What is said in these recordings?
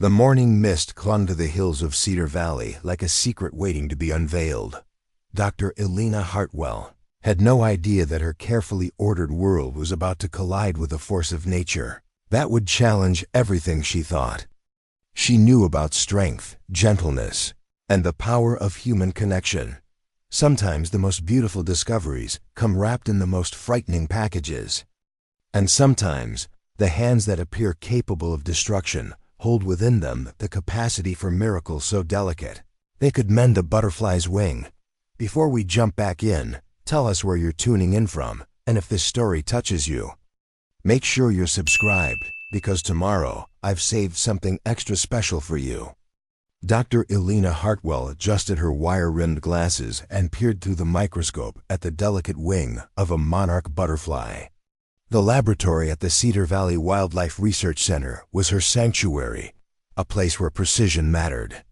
The morning mist clung to the hills of Cedar Valley like a secret waiting to be unveiled. Dr. Elena Hartwell had no idea that her carefully ordered world was about to collide with a force of nature that would challenge everything she thought. She knew about strength, gentleness, and the power of human connection. Sometimes the most beautiful discoveries come wrapped in the most frightening packages. And sometimes the hands that appear capable of destruction hold within them the capacity for miracles so delicate they could mend a butterfly's wing. Before we jump back in, tell us where you're tuning in from and if this story touches you. Make sure you're subscribed, because tomorrow I've saved something extra special for you. Dr. Elena Hartwell adjusted her wire-rimmed glasses and peered through the microscope at the delicate wing of a monarch butterfly. The laboratory at the Cedar Valley Wildlife Research Center was her sanctuary, a place where precision mattered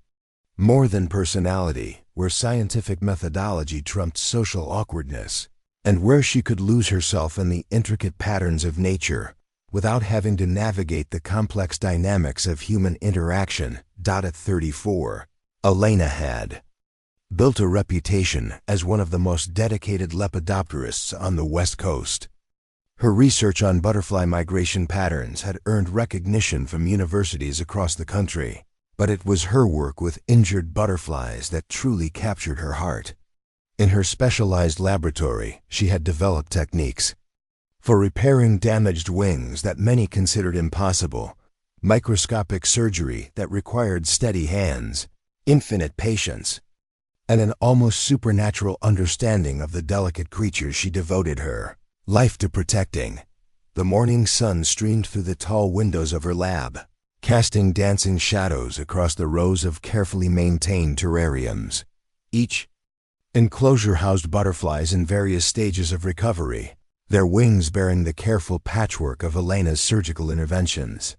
more than personality, where scientific methodology trumped social awkwardness, and where she could lose herself in the intricate patterns of nature without having to navigate the complex dynamics of human interaction. At 34, Elena had built a reputation as one of the most dedicated lepidopterists on the West Coast. Her research on butterfly migration patterns had earned recognition from universities across the country, but it was her work with injured butterflies that truly captured her heart. In her specialized laboratory, she had developed techniques for repairing damaged wings that many considered impossible, microscopic surgery that required steady hands, infinite patience, and an almost supernatural understanding of the delicate creatures she devoted her life to protecting. The morning sun streamed through the tall windows of her lab, casting dancing shadows across the rows of carefully maintained terrariums. Each enclosure housed butterflies in various stages of recovery, their wings bearing the careful patchwork of Elena's surgical interventions.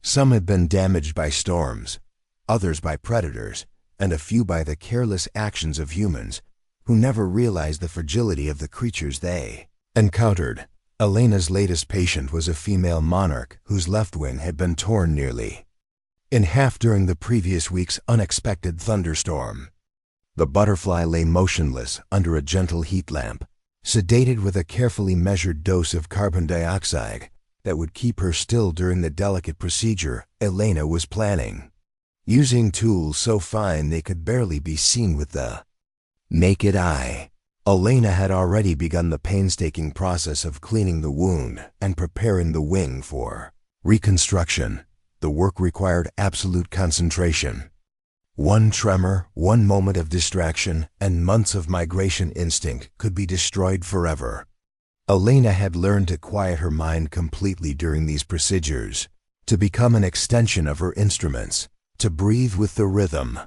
Some had been damaged by storms, others by predators, and a few by the careless actions of humans who never realized the fragility of the creatures they encountered. Elena's latest patient was a female monarch whose left wing had been torn nearly in half during the previous week's unexpected thunderstorm. The butterfly lay motionless under a gentle heat lamp, sedated with a carefully measured dose of carbon dioxide that would keep her still during the delicate procedure Elena was planning. Using tools so fine they could barely be seen with the naked eye, Elena had already begun the painstaking process of cleaning the wound and preparing the wing for reconstruction. The work required absolute concentration. One tremor, one moment of distraction, and months of migration instinct could be destroyed forever. Elena had learned to quiet her mind completely during these procedures, to become an extension of her instruments, to breathe with the rhythm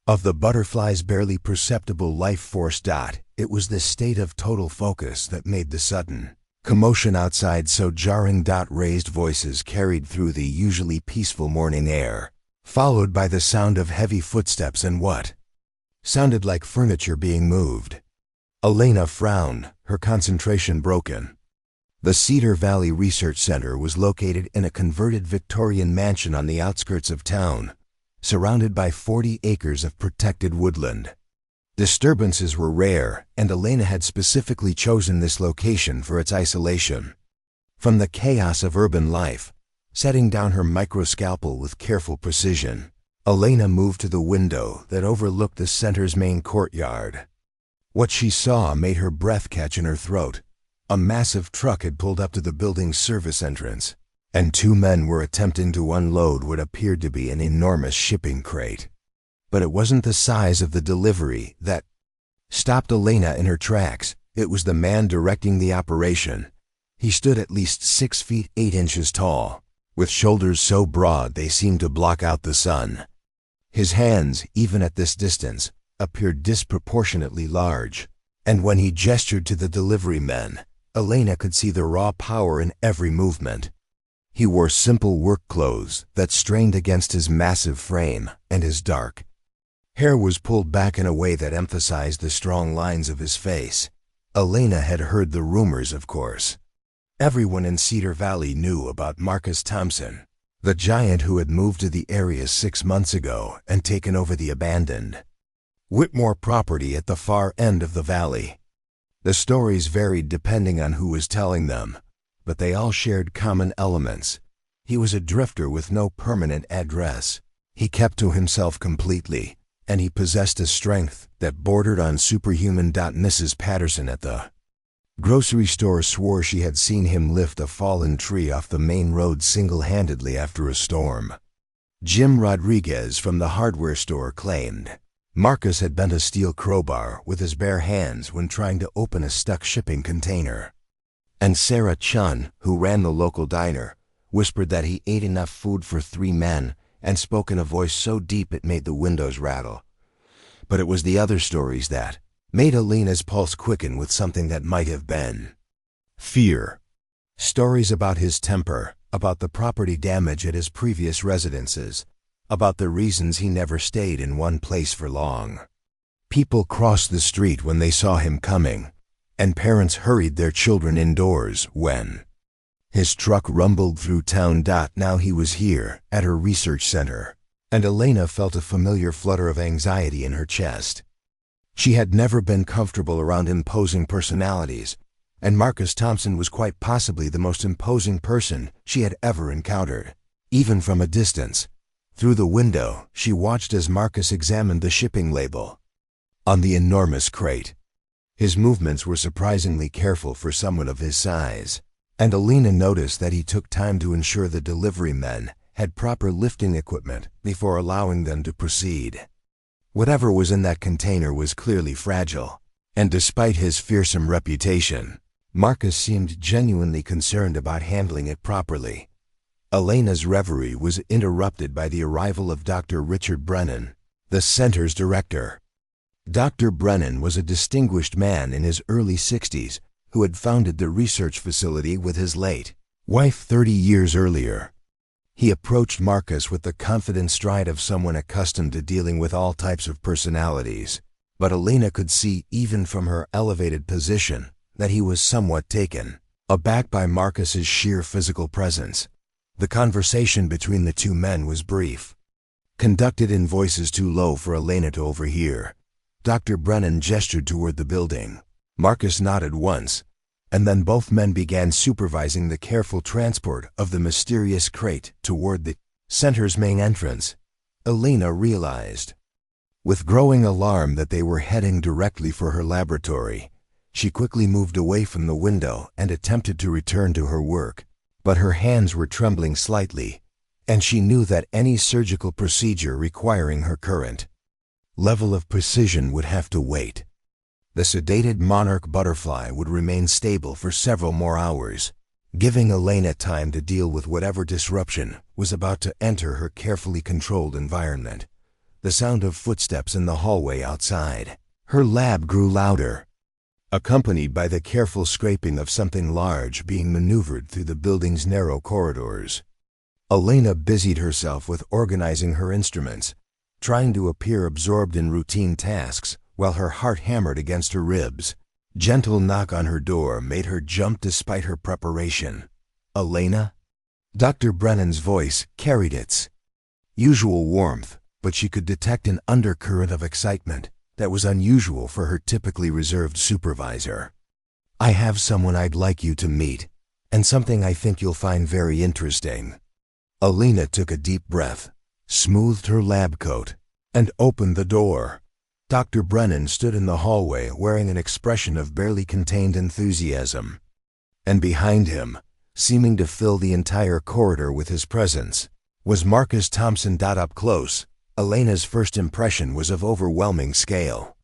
of the butterfly's barely perceptible life force. It was this state of total focus that made the sudden commotion outside so jarring. Raised voices carried through the usually peaceful morning air, followed by the sound of heavy footsteps and what sounded like furniture being moved. Elena frowned, her concentration broken. The Cedar Valley Research Center was located in a converted Victorian mansion on the outskirts of town, surrounded by 40 acres of protected woodland. Disturbances were rare, and Elena had specifically chosen this location for its isolation from the chaos of urban life. Setting down her microscalpel with careful precision, Elena moved to the window that overlooked the center's main courtyard. What she saw made her breath catch in her throat. A massive truck had pulled up to the building's service entrance, and two men were attempting to unload what appeared to be an enormous shipping crate. But it wasn't the size of the delivery that stopped Elena in her tracks. It was the man directing the operation. He stood at least 6 feet 8 inches tall, with shoulders so broad they seemed to block out the sun. His hands, even at this distance, appeared disproportionately large, and when he gestured to the delivery men, Elena could see the raw power in every movement. He wore simple work clothes that strained against his massive frame, and his dark hair was pulled back in a way that emphasized the strong lines of his face. Elena had heard the rumors, of course. Everyone in Cedar Valley knew about Marcus Thompson, the giant who had moved to the area 6 months ago and taken over the abandoned Whitmore property at the far end of the valley. The stories varied depending on who was telling them, but they all shared common elements. He was a drifter with no permanent address. He kept to himself completely, and he possessed a strength that bordered on superhuman. Mrs. Patterson at the grocery store swore she had seen him lift a fallen tree off the main road single-handedly after a storm. Jim Rodriguez from the hardware store claimed Marcus had bent a steel crowbar with his bare hands when trying to open a stuck shipping container. And Sarah Chun, who ran the local diner, whispered that he ate enough food for 3 men and spoke in a voice so deep it made the windows rattle. But it was the other stories that made Alina's pulse quicken with something that might have been fear. Stories about his temper, about the property damage at his previous residences, about the reasons he never stayed in one place for long. People crossed the street when they saw him coming, and parents hurried their children indoors when his truck rumbled through town. Now he was here, at her research center, and Elena felt a familiar flutter of anxiety in her chest. She had never been comfortable around imposing personalities, and Marcus Thompson was quite possibly the most imposing person she had ever encountered. Even from a distance, through the window, she watched as Marcus examined the shipping label on the enormous crate. His movements were surprisingly careful for someone of his size, and Alina noticed that he took time to ensure the delivery men had proper lifting equipment before allowing them to proceed. Whatever was in that container was clearly fragile, and despite his fearsome reputation, Marcus seemed genuinely concerned about handling it properly. Elena's reverie was interrupted by the arrival of Dr. Richard Brennan, the center's director. Dr. Brennan was a distinguished man in his early 60s who had founded the research facility with his late wife 30 years earlier. He approached Marcus with the confident stride of someone accustomed to dealing with all types of personalities, but Elena could see even from her elevated position that he was somewhat taken aback by Marcus's sheer physical presence. The conversation between the 2 men was brief, conducted in voices too low for Elena to overhear. Dr. Brennan gestured toward the building. Marcus nodded once, and then both men began supervising the careful transport of the mysterious crate toward the center's main entrance. Elena realized, with growing alarm, that they were heading directly for her laboratory. She quickly moved away from the window and attempted to return to her work, but her hands were trembling slightly, and she knew that any surgical procedure requiring her current level of precision would have to wait. The sedated monarch butterfly would remain stable for several more hours, giving Elena time to deal with whatever disruption was about to enter her carefully controlled environment. The sound of footsteps in the hallway outside her lab grew louder, accompanied by the careful scraping of something large being maneuvered through the building's narrow corridors. Elena busied herself with organizing her instruments, trying to appear absorbed in routine tasks while her heart hammered against her ribs. Gentle knock on her door made her jump despite her preparation. "Elena?" Dr. Brennan's voice carried its usual warmth, but she could detect an undercurrent of excitement that was unusual for her typically reserved supervisor. "I have someone I'd like you to meet, and something I think you'll find very interesting." Elena took a deep breath, smoothed her lab coat, and opened the door. Dr. Brennan stood in the hallway wearing an expression of barely contained enthusiasm, and behind him, seeming to fill the entire corridor with his presence, was Marcus Thompson. Up close, Elena's first impression was of overwhelming scale.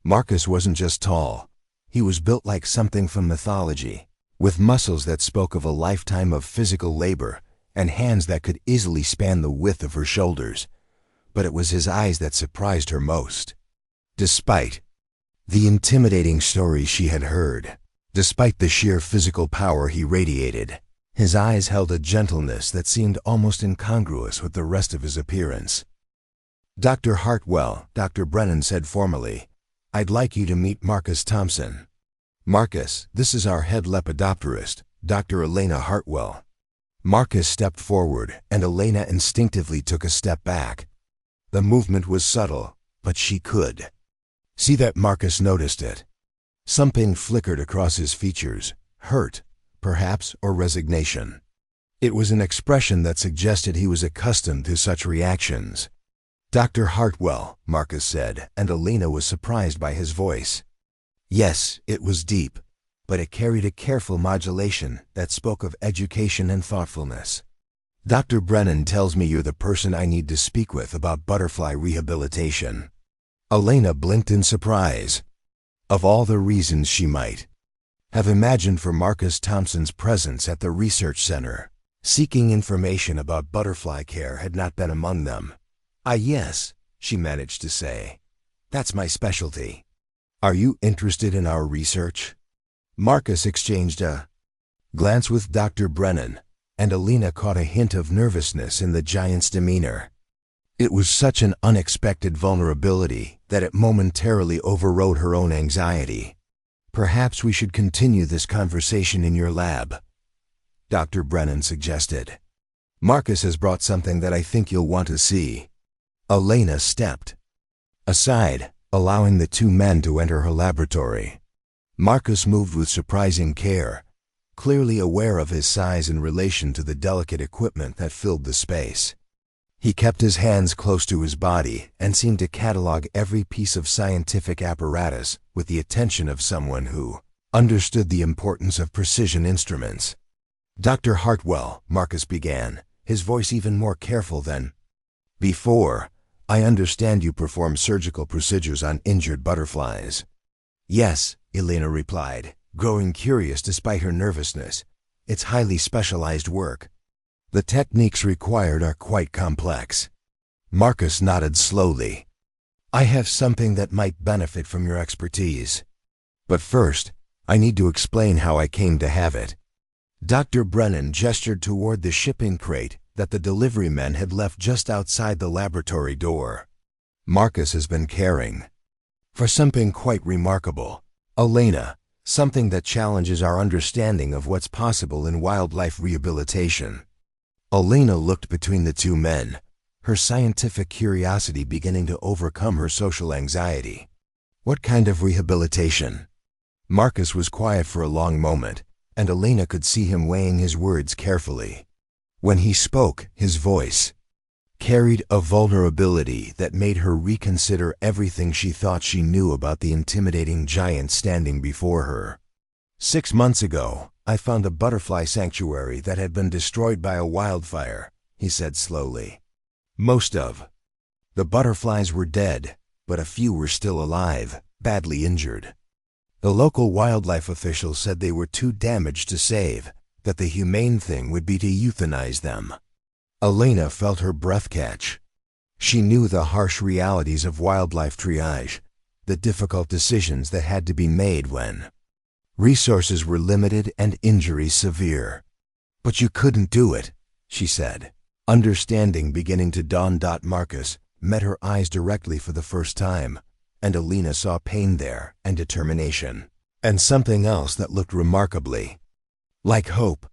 Marcus wasn't just tall, he was built like something from mythology, with muscles that spoke of a lifetime of physical labor and hands that could easily span the width of her shoulders. But it was his eyes that surprised her most. Despite the intimidating stories she had heard, despite the sheer physical power he radiated, his eyes held a gentleness that seemed almost incongruous with the rest of his appearance. "Dr. Hartwell," Dr. Brennan said formally, "I'd like you to meet Marcus Thompson." "Marcus, this is our head lepidopterist, Dr. Elena Hartwell." Marcus stepped forward, and Elena instinctively took a step back. The movement was subtle, but she could see that Marcus noticed it. Something flickered across his features, hurt, perhaps, or resignation. It was an expression that suggested he was accustomed to such reactions. "Dr. Hartwell," Marcus said, and Elena was surprised by his voice. Yes, it was deep, but it carried a careful modulation that spoke of education and thoughtfulness. "Dr. Brennan tells me you're the person I need to speak with about butterfly rehabilitation." Elena blinked in surprise. Of all the reasons she might have imagined for Marcus Thompson's presence at the research center, seeking information about butterfly care had not been among them. Yes," she managed to say. "That's my specialty." "Are you interested in our research?" Marcus exchanged a glance with Dr. Brennan, and Elena caught a hint of nervousness in the giant's demeanor. It was such an unexpected vulnerability that it momentarily overrode her own anxiety. "Perhaps we should continue this conversation in your lab," Dr. Brennan suggested. "Marcus has brought something that I think you'll want to see." Elena stepped aside, allowing the two men to enter her laboratory. Marcus moved with surprising care, clearly aware of his size in relation to the delicate equipment that filled the space. He kept his hands close to his body and seemed to catalog every piece of scientific apparatus with the attention of someone who understood the importance of precision instruments. "Dr. Hartwell," Marcus began, his voice even more careful than before, "I understand you perform surgical procedures on injured butterflies." "Yes," Elena replied, growing curious despite her nervousness. "It's highly specialized work. The techniques required are quite complex." Marcus nodded slowly. "I have something that might benefit from your expertise. But first, I need to explain how I came to have it." Dr. Brennan gestured toward the shipping crate that the delivery men had left just outside the laboratory door. "Marcus has been caring for something quite remarkable, Elena, something that challenges our understanding of what's possible in wildlife rehabilitation." Elena looked between the two men, her scientific curiosity beginning to overcome her social anxiety. "What kind of rehabilitation?" Marcus was quiet for a long moment, and Elena could see him weighing his words carefully. When he spoke, his voice carried a vulnerability that made her reconsider everything she thought she knew about the intimidating giant standing before her. "6 months ago, I found a butterfly sanctuary that had been destroyed by a wildfire," he said slowly. "Most of the butterflies were dead, but a few were still alive, badly injured. The local wildlife officials said they were too damaged to save, that the humane thing would be to euthanize them." Elena felt her breath catch. She knew the harsh realities of wildlife triage, the difficult decisions that had to be made when resources were limited and injuries severe. "But you couldn't do it," she said. Understanding beginning to dawn. Marcus met her eyes directly for the first time, and Elena saw pain there and determination, and something else that looked remarkably like hope.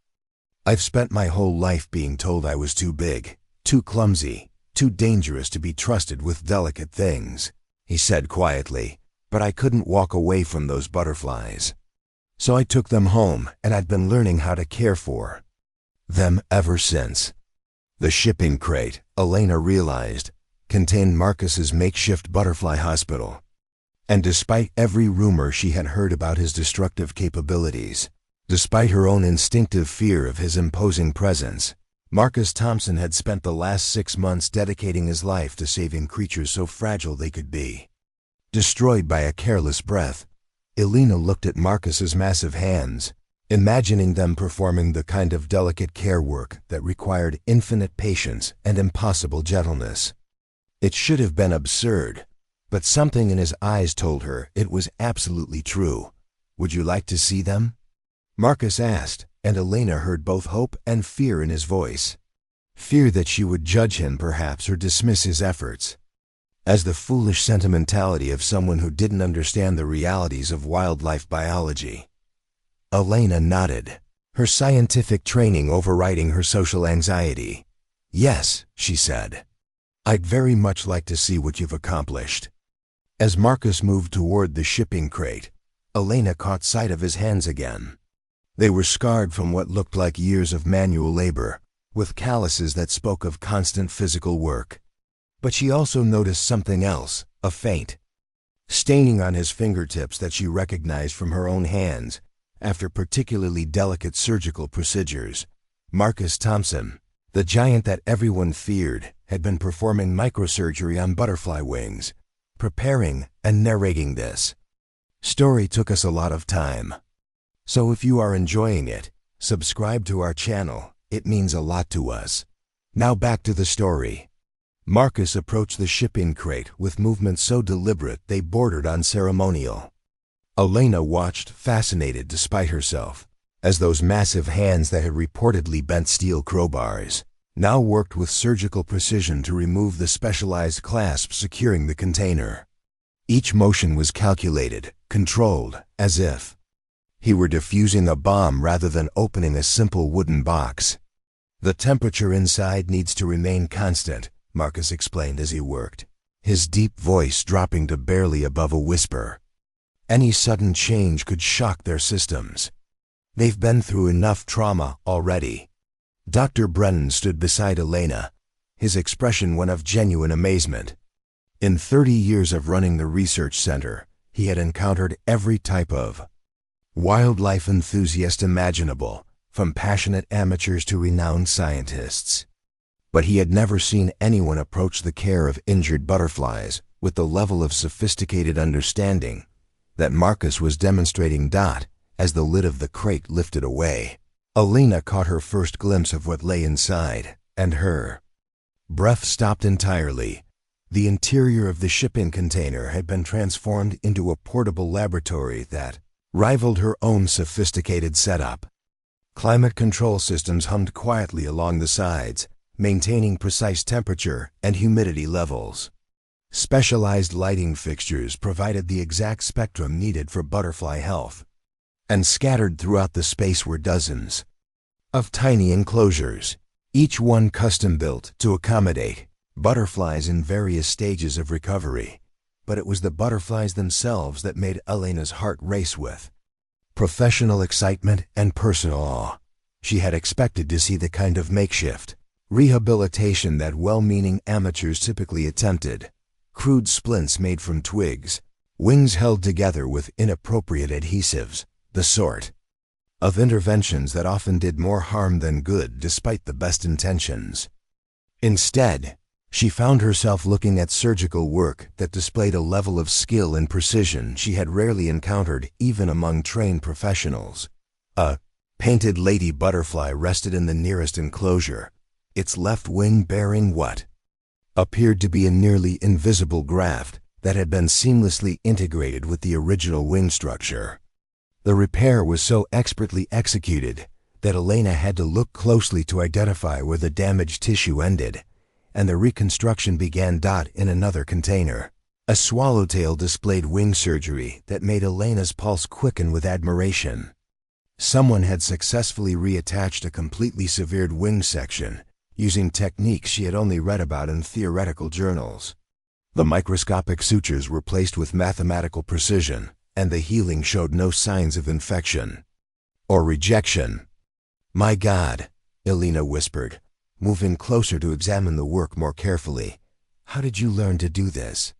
"I've spent my whole life being told I was too big, too clumsy, too dangerous to be trusted with delicate things," he said quietly, "but I couldn't walk away from those butterflies. So I took them home, and I've been learning how to care for them ever since." The shipping crate, Elena realized, contained Marcus's makeshift butterfly hospital. And despite every rumor she had heard about his destructive capabilities, despite her own instinctive fear of his imposing presence, Marcus Thompson had spent the last 6 months dedicating his life to saving creatures so fragile they could be destroyed by a careless breath. Elena looked at Marcus's massive hands, imagining them performing the kind of delicate care work that required infinite patience and impossible gentleness. It should have been absurd, but something in his eyes told her it was absolutely true. "Would you like to see them?" Marcus asked, and Elena heard both hope and fear in his voice. Fear that she would judge him perhaps or dismiss his efforts as the foolish sentimentality of someone who didn't understand the realities of wildlife biology. Elena nodded. her scientific training overriding her social anxiety. "Yes," she said. "I'd very much like to see what you've accomplished." As Marcus moved toward the shipping crate, Elena caught sight of his hands again. They were scarred from what looked like years of manual labor, with calluses that spoke of constant physical work. But she also noticed something else, a faint staining on his fingertips that she recognized from her own hands after particularly delicate surgical procedures. Marcus Thompson, the giant that everyone feared, had been performing microsurgery on butterfly wings. Preparing and narrating this story took us a lot of time. So if you are enjoying it, subscribe to our channel. It means a lot to us. Now back to the story. Marcus approached the shipping crate with movements so deliberate they bordered on ceremonial. Elena watched, fascinated despite herself, as those massive hands that had reportedly bent steel crowbars now worked with surgical precision to remove the specialized clasps securing the container. Each motion was calculated, controlled, as if he were defusing a bomb rather than opening a simple wooden box. "The temperature inside needs to remain constant," Marcus explained as he worked, his deep voice dropping to barely above a whisper. "Any sudden change could shock their systems. They've been through enough trauma already." Dr. Brennan stood beside Elena, his expression one of genuine amazement. In 30 years of running the research center, he had encountered every type of wildlife enthusiast imaginable, from passionate amateurs to renowned scientists. But he had never seen anyone approach the care of injured butterflies with the level of sophisticated understanding that Marcus was demonstrating. As the lid of the crate lifted away, Elena caught her first glimpse of what lay inside, and her breath stopped entirely. The interior of the shipping container had been transformed into a portable laboratory that rivaled her own sophisticated setup. Climate control systems hummed quietly along the sides, maintaining precise temperature and humidity levels. Specialized lighting fixtures provided the exact spectrum needed for butterfly health. And scattered throughout the space were dozens of tiny enclosures, each one custom-built to accommodate butterflies in various stages of recovery. But it was the butterflies themselves that made Elena's heart race with professional excitement and personal awe. She had expected to see the kind of makeshift rehabilitation that well-meaning amateurs typically attempted. Crude splints made from twigs, wings held together with inappropriate adhesives, the sort of interventions that often did more harm than good despite the best intentions. Instead, she found herself looking at surgical work that displayed a level of skill and precision she had rarely encountered even among trained professionals. A painted lady butterfly rested in the nearest enclosure, its left wing bearing what appeared to be a nearly invisible graft that had been seamlessly integrated with the original wing structure. The repair was so expertly executed that Elena had to look closely to identify where the damaged tissue ended, and the reconstruction began. In another container, a swallowtail displayed wing surgery that made Elena's pulse quicken with admiration. Someone had successfully reattached a completely severed wing section using techniques she had only read about in theoretical journals. The microscopic sutures were placed with mathematical precision, and the healing showed no signs of infection or rejection. "My God," Elena whispered, moving closer to examine the work more carefully. "How did you learn to do this?"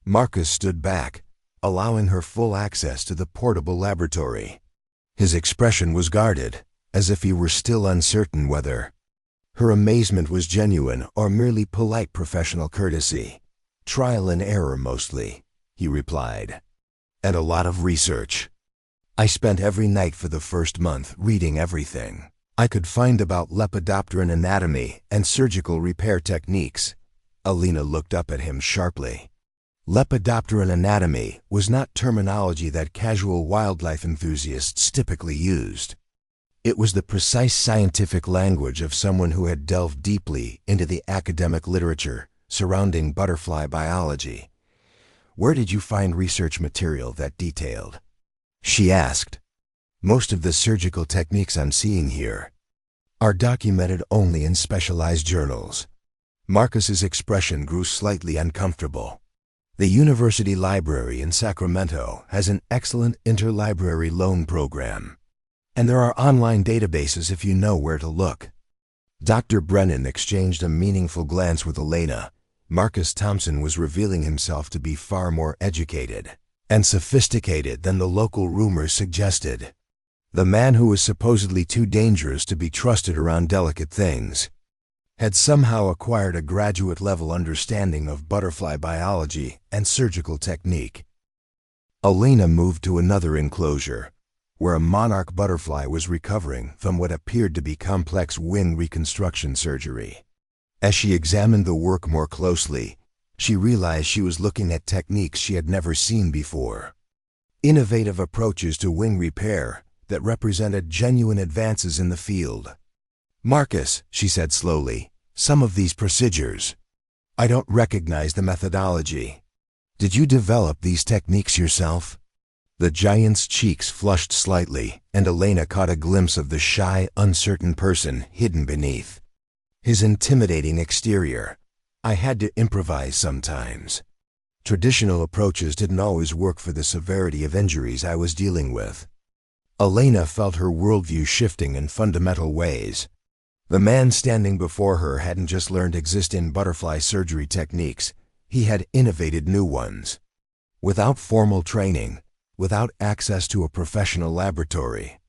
Marcus stood back, allowing her full access to the portable laboratory. His expression was guarded, as if he were still uncertain whether her amazement was genuine or merely polite professional courtesy. "Trial and error mostly," he replied. "And a lot of research. I spent every night for the first month reading everything I could find about Lepidopteran anatomy and surgical repair techniques." Elena looked up at him sharply. Lepidopteran anatomy was not terminology that casual wildlife enthusiasts typically used. It was the precise scientific language of someone who had delved deeply into the academic literature surrounding butterfly biology. "Where did you find research material that detailed?" she asked. Most of the surgical techniques I'm seeing here are documented only in specialized journals. Marcus's expression grew slightly uncomfortable. The university library in Sacramento has an excellent interlibrary loan program, and there are online databases if you know where to look. Dr. Brennan exchanged a meaningful glance with Elena. Marcus Thompson was revealing himself to be far more educated and sophisticated than the local rumors suggested. The man who was supposedly too dangerous to be trusted around delicate things had somehow acquired a graduate-level understanding of butterfly biology and surgical technique. Elena moved to another enclosure, where a monarch butterfly was recovering from what appeared to be complex wing reconstruction surgery. As she examined the work more closely, she realized she was looking at techniques she had never seen before. Innovative approaches to wing repair that represented genuine advances in the field. "Marcus," she said slowly, "some of these procedures, I don't recognize the methodology. Did you develop these techniques yourself?" The giant's cheeks flushed slightly, and Elena caught a glimpse of the shy, uncertain person hidden beneath his intimidating exterior. "I had to improvise sometimes. Traditional approaches didn't always work for the severity of injuries I was dealing with." Elena felt her worldview shifting in fundamental ways. The man standing before her hadn't just learned existing butterfly surgery techniques, he had innovated new ones. Without formal training, without access to a professional laboratory,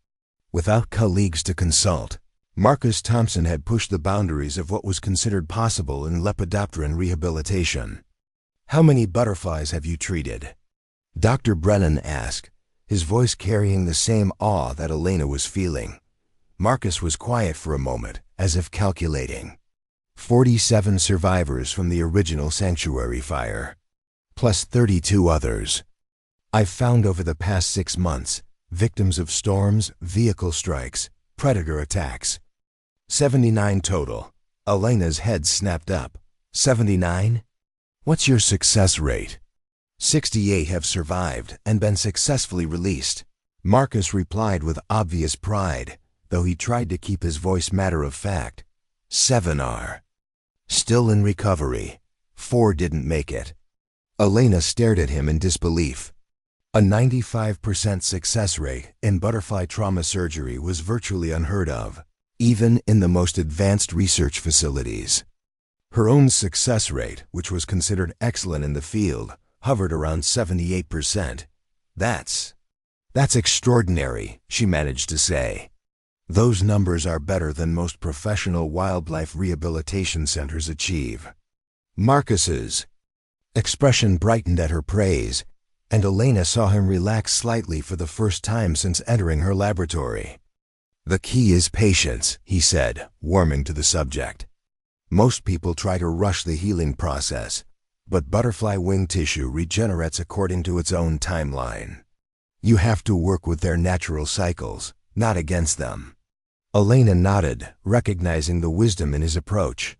without colleagues to consult, Marcus Thompson had pushed the boundaries of what was considered possible in lepidopteran rehabilitation. "How many butterflies have you treated?" Dr. Brennan asked, his voice carrying the same awe that Elena was feeling. Marcus was quiet for a moment, as if calculating. 47 survivors from the original sanctuary fire, plus 32 others. I've found over the past 6 months, victims of storms, vehicle strikes, predator attacks. 79 total. Elena's head snapped up. 79? What's your success rate? 68 have survived and been successfully released. Marcus replied with obvious pride, though he tried to keep his voice matter-of-fact. 7 are still in recovery. 4 didn't make it. Elena stared at him in disbelief. A 95% success rate in butterfly trauma surgery was virtually unheard of, even in the most advanced research facilities. Her own success rate, which was considered excellent in the field, hovered around 78%. That's extraordinary," she managed to say. "Those numbers are better than most professional wildlife rehabilitation centers achieve." Marcus's expression brightened at her praise, and Elena saw him relax slightly for the first time since entering her laboratory. "The key is patience," he said, warming to the subject. "Most people try to rush the healing process, but butterfly wing tissue regenerates according to its own timeline. You have to work with their natural cycles, not against them." Elena nodded, recognizing the wisdom in his approach.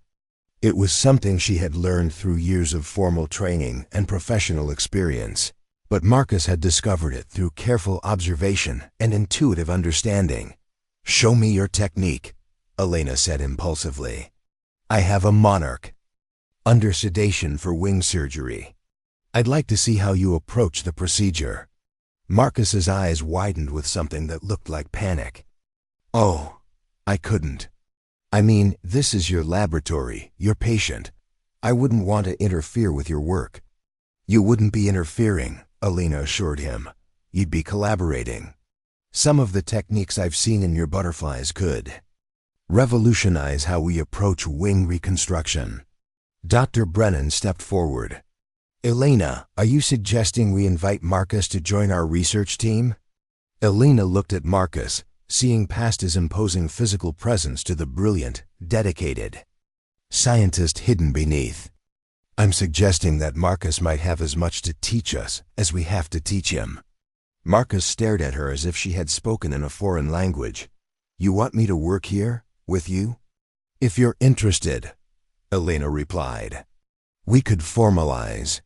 It was something she had learned through years of formal training and professional experience, but Marcus had discovered it through careful observation and intuitive understanding. "Show me your technique," Elena said impulsively. "I have a monarch under sedation for wing surgery. I'd like to see how you approach the procedure." Marcus's eyes widened with something that looked like panic. "Oh, I couldn't. I mean, this is your laboratory, your patient. I wouldn't want to interfere with your work." "You wouldn't be interfering," Elena assured him. "You'd be collaborating. Some of the techniques I've seen in your butterflies could revolutionize how we approach wing reconstruction." Dr. Brennan stepped forward. "Elena, are you suggesting we invite Marcus to join our research team?" Elena looked at Marcus, seeing past his imposing physical presence to the brilliant, dedicated scientist hidden beneath. "I'm suggesting that Marcus might have as much to teach us as we have to teach him." Marcus stared at her as if she had spoken in a foreign language. "You want me to work here, with you?" "If you're interested," Elena replied. "We could formalize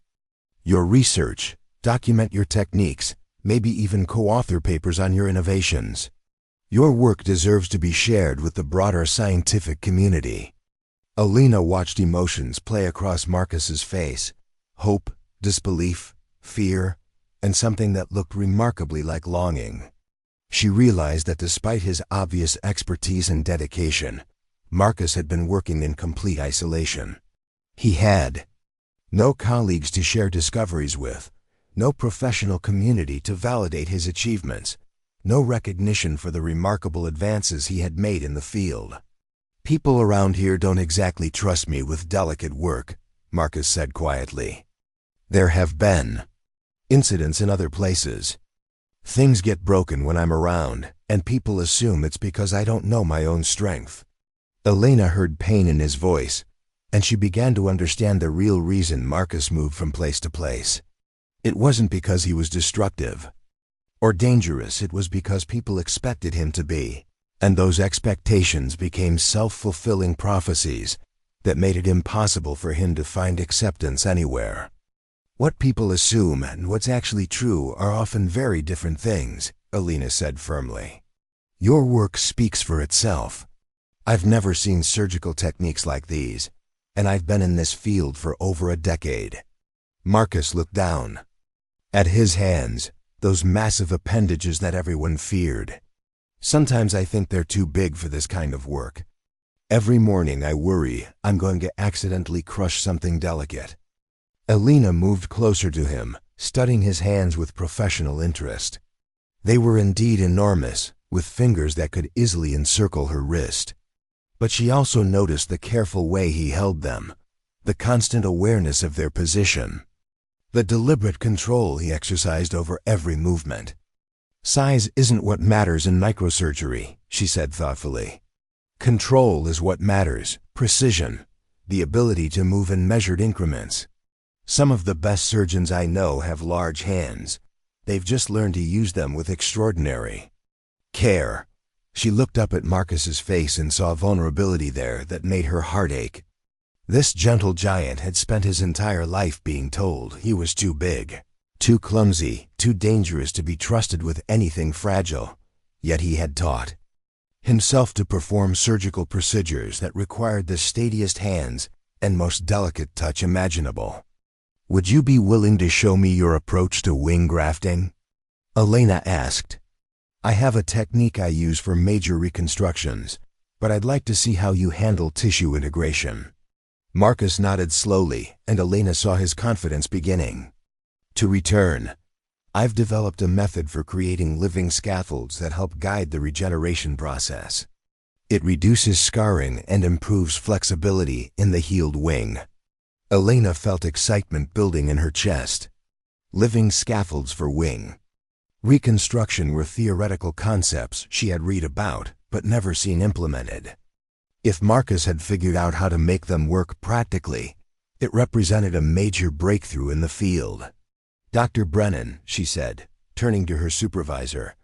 your research, document your techniques, maybe even co-author papers on your innovations. Your work deserves to be shared with the broader scientific community." Alina watched emotions play across Marcus's face: hope, disbelief, fear, and something that looked remarkably like longing. She realized that despite his obvious expertise and dedication, Marcus had been working in complete isolation. He had no colleagues to share discoveries with, no professional community to validate his achievements, no recognition for the remarkable advances he had made in the field. "People around here don't exactly trust me with delicate work," Marcus said quietly. "There have been incidents in other places. Things get broken when I'm around, and people assume it's because I don't know my own strength." Elena heard pain in his voice, and she began to understand the real reason Marcus moved from place to place. It wasn't because he was destructive or dangerous, it was because people expected him to be, and those expectations became self-fulfilling prophecies that made it impossible for him to find acceptance anywhere. "What people assume and what's actually true are often very different things," Elena said firmly. "Your work speaks for itself. I've never seen surgical techniques like these, and I've been in this field for over a decade." Marcus looked down at his hands, those massive appendages that everyone feared. "Sometimes I think they're too big for this kind of work. Every morning I worry I'm going to accidentally crush something delicate." Elena moved closer to him, studying his hands with professional interest. They were indeed enormous, with fingers that could easily encircle her wrist. But she also noticed the careful way he held them, the constant awareness of their position, the deliberate control he exercised over every movement. "Size isn't what matters in microsurgery," she said thoughtfully. "Control is what matters, precision, the ability to move in measured increments. Some of the best surgeons I know have large hands. They've just learned to use them with extraordinary care." She looked up at Marcus's face and saw vulnerability there that made her heart ache. This gentle giant had spent his entire life being told he was too big, too clumsy, too dangerous to be trusted with anything fragile, yet he had taught himself to perform surgical procedures that required the steadiest hands and most delicate touch imaginable. "Would you be willing to show me your approach to wing grafting?" Elena asked. "I have a technique I use for major reconstructions, but I'd like to see how you handle tissue integration." Marcus nodded slowly, and Elena saw his confidence beginning to return. "I've developed a method for creating living scaffolds that help guide the regeneration process. It reduces scarring and improves flexibility in the healed wing." Elena felt excitement building in her chest. Living scaffolds for wing reconstruction were theoretical concepts she had read about but never seen implemented. If Marcus had figured out how to make them work practically, it represented a major breakthrough in the field. "Dr. Brennan," she said, turning to her supervisor,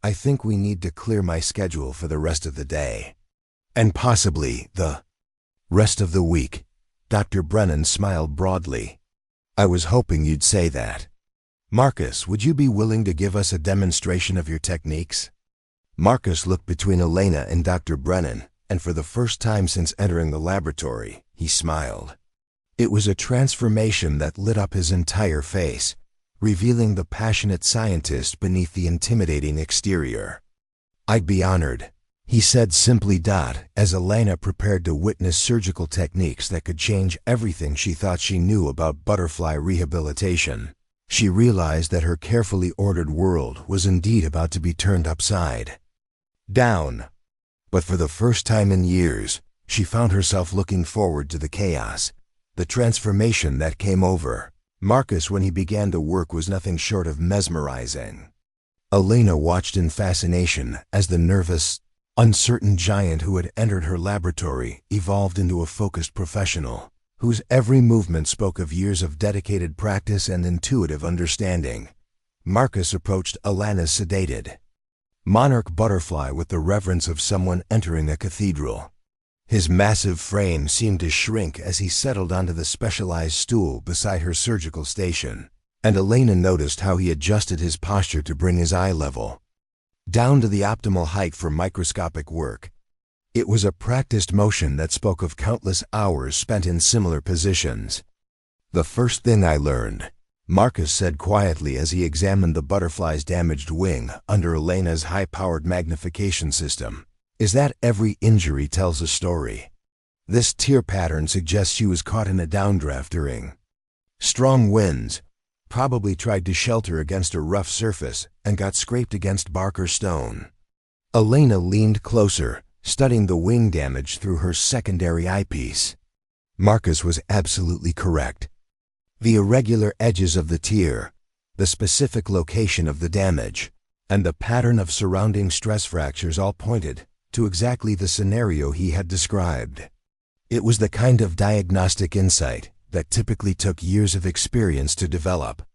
"I think we need to clear my schedule for the rest of the day. And possibly the rest of the week." Dr. Brennan smiled broadly. "I was hoping you'd say that. Marcus, would you be willing to give us a demonstration of your techniques?" Marcus looked between Elena and Dr. Brennan, and for the first time since entering the laboratory, he smiled. It was a transformation that lit up his entire face, revealing the passionate scientist beneath the intimidating exterior. "I'd be honored," he said simply. As Elena prepared to witness surgical techniques that could change everything she thought she knew about butterfly rehabilitation, she realized that her carefully ordered world was indeed about to be turned upside down. But for the first time in years, she found herself looking forward to the chaos, the transformation that came over Marcus when he began to work was nothing short of mesmerizing. Elena watched in fascination as the nervous, uncertain giant who had entered her laboratory evolved into a focused professional, whose every movement spoke of years of dedicated practice and intuitive understanding. Marcus approached Alana's sedated monarch butterfly with the reverence of someone entering a cathedral. His massive frame seemed to shrink as he settled onto the specialized stool beside her surgical station, and Elena noticed how he adjusted his posture to bring his eye level down to the optimal height for microscopic work. It was a practiced motion that spoke of countless hours spent in similar positions. "The first thing I learned," Marcus said quietly as he examined the butterfly's damaged wing under Elena's high-powered magnification system, "is that every injury tells a story. This tear pattern suggests she was caught in a downdraft during strong winds, probably tried to shelter against a rough surface and got scraped against bark or stone." Elena leaned closer, studying the wing damage through her secondary eyepiece. Marcus was absolutely correct. The irregular edges of the tear, the specific location of the damage, and the pattern of surrounding stress fractures all pointed to exactly the scenario he had described. It was the kind of diagnostic insight that typically took years of experience to develop.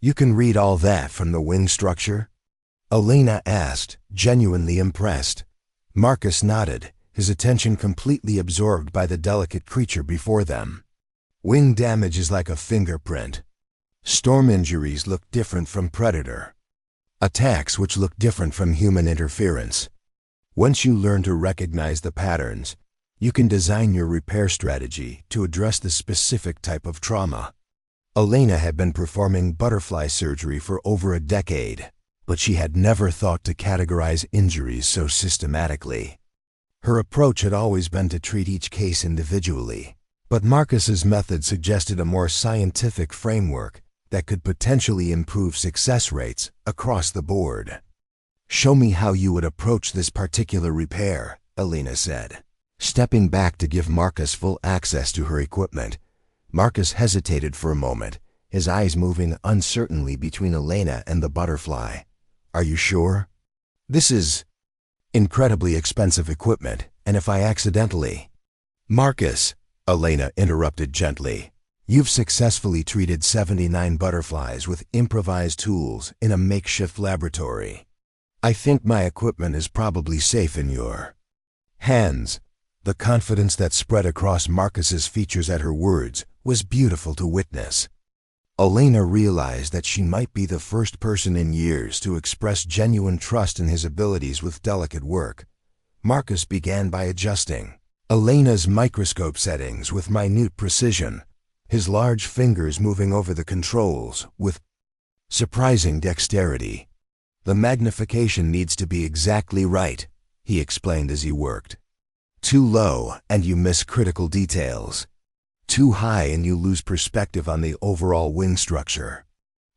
"You can read all that from the wing structure?" Elena asked, genuinely impressed. Marcus nodded, his attention completely absorbed by the delicate creature before them. "Wing damage is like a fingerprint. Storm injuries look different from predator attacks, which look different from human interference. Once you learn to recognize the patterns, you can design your repair strategy to address the specific type of trauma." Elena had been performing butterfly surgery for over a decade, but she had never thought to categorize injuries so systematically. Her approach had always been to treat each case individually, but Marcus's method suggested a more scientific framework that could potentially improve success rates across the board. "Show me how you would approach this particular repair," Elena said, stepping back to give Marcus full access to her equipment. Marcus hesitated for a moment, his eyes moving uncertainly between Elena and the butterfly. "Are you sure? This is incredibly expensive equipment, and if I accidentally—" "Marcus," Elena interrupted gently, "you've successfully treated 79 butterflies with improvised tools in a makeshift laboratory. I think my equipment is probably safe in your hands." The confidence that spread across Marcus's features at her words was beautiful to witness. Elena realized that she might be the first person in years to express genuine trust in his abilities with delicate work. Marcus began by adjusting Elena's microscope settings with minute precision, his large fingers moving over the controls with surprising dexterity. "The magnification needs to be exactly right," he explained as he worked. "Too low and you miss critical details. Too high and you lose perspective on the overall wing structure."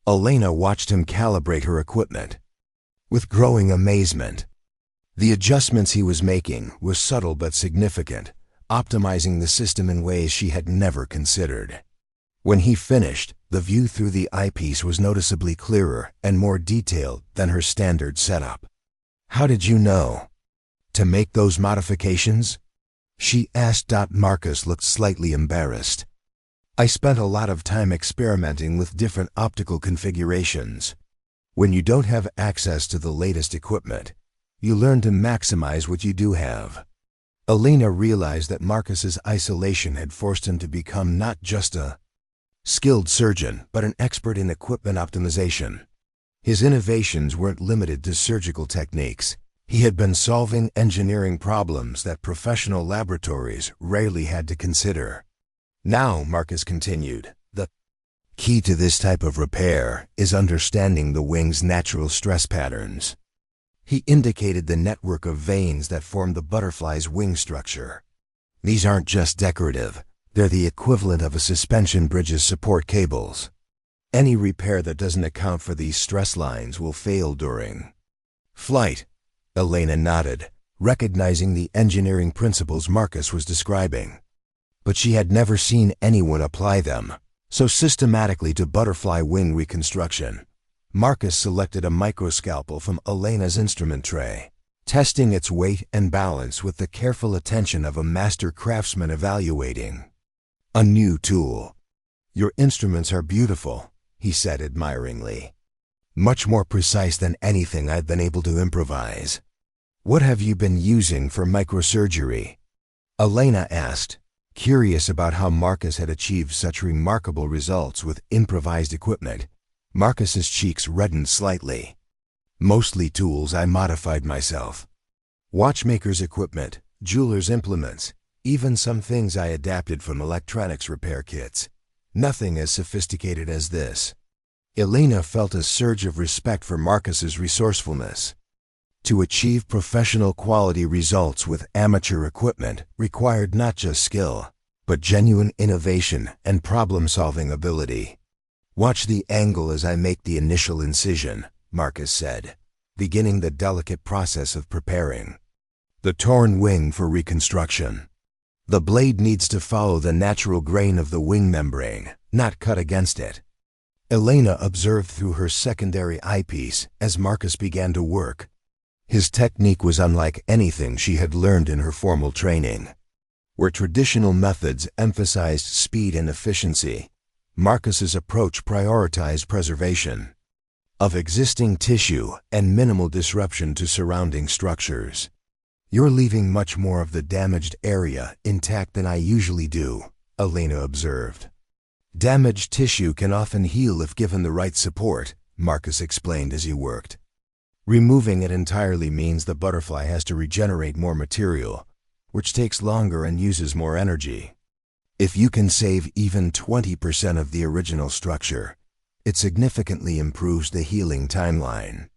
Elena watched him calibrate her equipment with growing amazement. The adjustments he was making were subtle but significant, optimizing the system in ways she had never considered. When he finished, the view through the eyepiece was noticeably clearer and more detailed than her standard setup. "How did you know to make those modifications?" she asked. Marcus looked slightly embarrassed. "I spent a lot of time experimenting with different optical configurations. When you don't have access to the latest equipment, you learn to maximize what you do have." Elena realized that Marcus's isolation had forced him to become not just a skilled surgeon, but an expert in equipment optimization. His innovations weren't limited to surgical techniques. He had been solving engineering problems that professional laboratories rarely had to consider. "Now," Marcus continued, "the key to this type of repair is understanding the wing's natural stress patterns." He indicated the network of veins that form the butterfly's wing structure. "These aren't just decorative, they're the equivalent of a suspension bridge's support cables. Any repair that doesn't account for these stress lines will fail during flight." Elena nodded, recognizing the engineering principles Marcus was describing. But she had never seen anyone apply them so systematically to butterfly wing reconstruction. Marcus selected a microscalpel from Elena's instrument tray, testing its weight and balance with the careful attention of a master craftsman evaluating a new tool. "Your instruments are beautiful," he said admiringly. "Much more precise than anything I've been able to improvise. What have you been using for microsurgery?" Elena asked, Curious about how Marcus had achieved such remarkable results with improvised equipment, Marcus's cheeks reddened slightly. Mostly tools I modified myself. Watchmaker's equipment, jeweler's implements, even some things I adapted from electronics repair kits. Nothing as sophisticated as this. Elena felt a surge of respect for Marcus's resourcefulness. To achieve professional quality results with amateur equipment required not just skill, but genuine innovation and problem-solving ability. "Watch the angle as I make the initial incision," Marcus said, beginning the delicate process of preparing the torn wing for reconstruction. The blade needs to follow the natural grain of the wing membrane, not cut against it. Elena observed through her secondary eyepiece as Marcus began to work. His technique was unlike anything she had learned in her formal training. Where traditional methods emphasized speed and efficiency, Marcus's approach prioritized preservation of existing tissue and minimal disruption to surrounding structures. "You're leaving much more of the damaged area intact than I usually do," Elena observed. "Damaged tissue can often heal if given the right support," Marcus explained as he worked. "Removing it entirely means the butterfly has to regenerate more material, which takes longer and uses more energy. If you can save even 20% of the original structure, it significantly improves the healing timeline."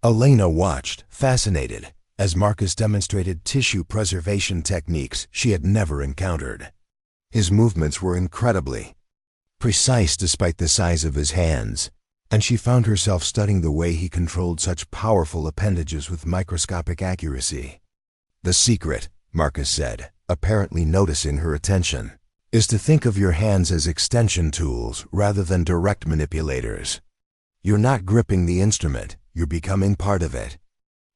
Elena watched, fascinated, as Marcus demonstrated tissue preservation techniques she had never encountered. His movements were incredibly precise despite the size of his hands, and she found herself studying the way he controlled such powerful appendages with microscopic accuracy. "The secret," Marcus said, apparently noticing her attention, "is to think of your hands as extension tools rather than direct manipulators. You're not gripping the instrument, you're becoming part of it."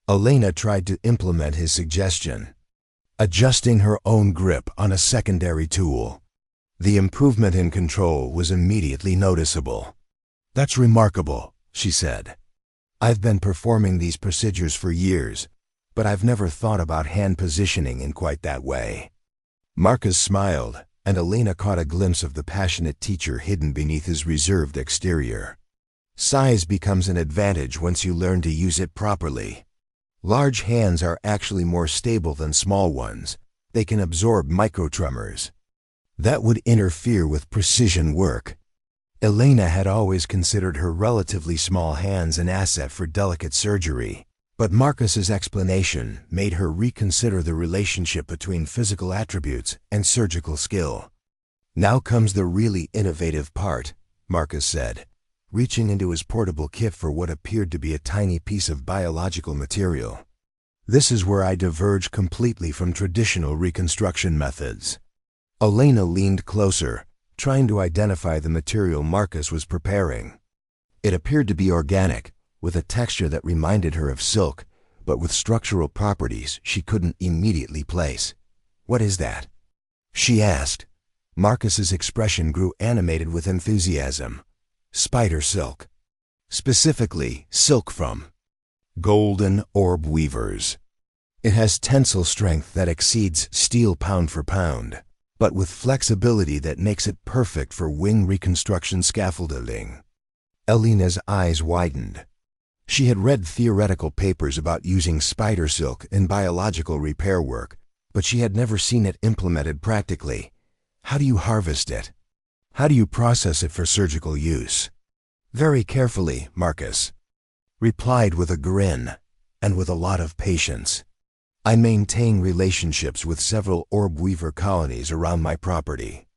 Elena tried to implement his suggestion, adjusting her own grip on a secondary tool. The improvement in control was immediately noticeable. "That's remarkable," she said. "I've been performing these procedures for years, but I've never thought about hand positioning in quite that way." Marcus smiled, and Elena caught a glimpse of the passionate teacher hidden beneath his reserved exterior. Size becomes an advantage once you learn to use it properly. Large hands are actually more stable than small ones. They can absorb microtremors that would interfere with precision work. Elena had always considered her relatively small hands an asset for delicate surgery, but Marcus's explanation made her reconsider the relationship between physical attributes and surgical skill. "Now comes the really innovative part," Marcus said, reaching into his portable kit for what appeared to be a tiny piece of biological material. "This is where I diverge completely from traditional reconstruction methods." Elena leaned closer, trying to identify the material Marcus was preparing. It appeared to be organic, with a texture that reminded her of silk, but with structural properties she couldn't immediately place. "What is that?" she asked. Marcus's expression grew animated with enthusiasm. "Spider silk. Specifically, silk from golden orb weavers. It has tensile strength that exceeds steel pound for pound, but with flexibility that makes it perfect for wing reconstruction scaffolding." Elena's eyes widened. She had read theoretical papers about using spider silk in biological repair work, but she had never seen it implemented practically. "How do you harvest it? How do you process it for surgical use?" "Very carefully," Marcus replied with a grin, and with a lot of patience. "I maintain relationships with several orb weaver colonies around my property.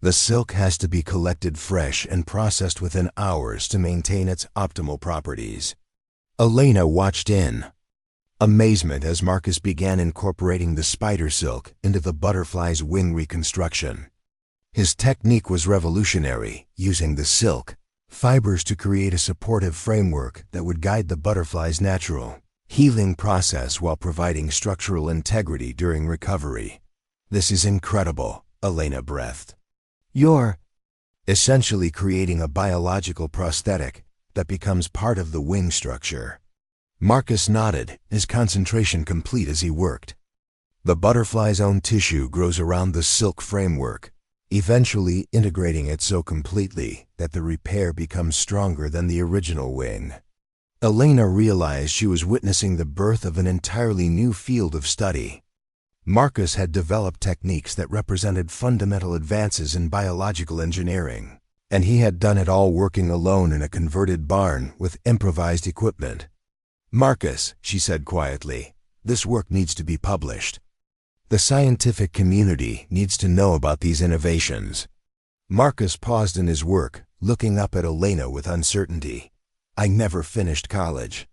The silk has to be collected fresh and processed within hours to maintain its optimal properties." Elena watched in amazement as Marcus began incorporating the spider silk into the butterfly's wing reconstruction. His technique was revolutionary, using the silk fibers to create a supportive framework that would guide the butterfly's natural healing process while providing structural integrity during recovery. "This is incredible," Elena breathed. "You're essentially creating a biological prosthetic that becomes part of the wing structure." Marcus nodded, his concentration complete as he worked. The butterfly's own tissue grows around the silk framework, eventually integrating it so completely that the repair becomes stronger than the original wing. Elena realized she was witnessing the birth of an entirely new field of study. Marcus had developed techniques that represented fundamental advances in biological engineering, and he had done it all working alone in a converted barn with improvised equipment. "Marcus," she said quietly, "this work needs to be published. The scientific community needs to know about these innovations." Marcus paused in his work, looking up at Elena with uncertainty. "I never finished college.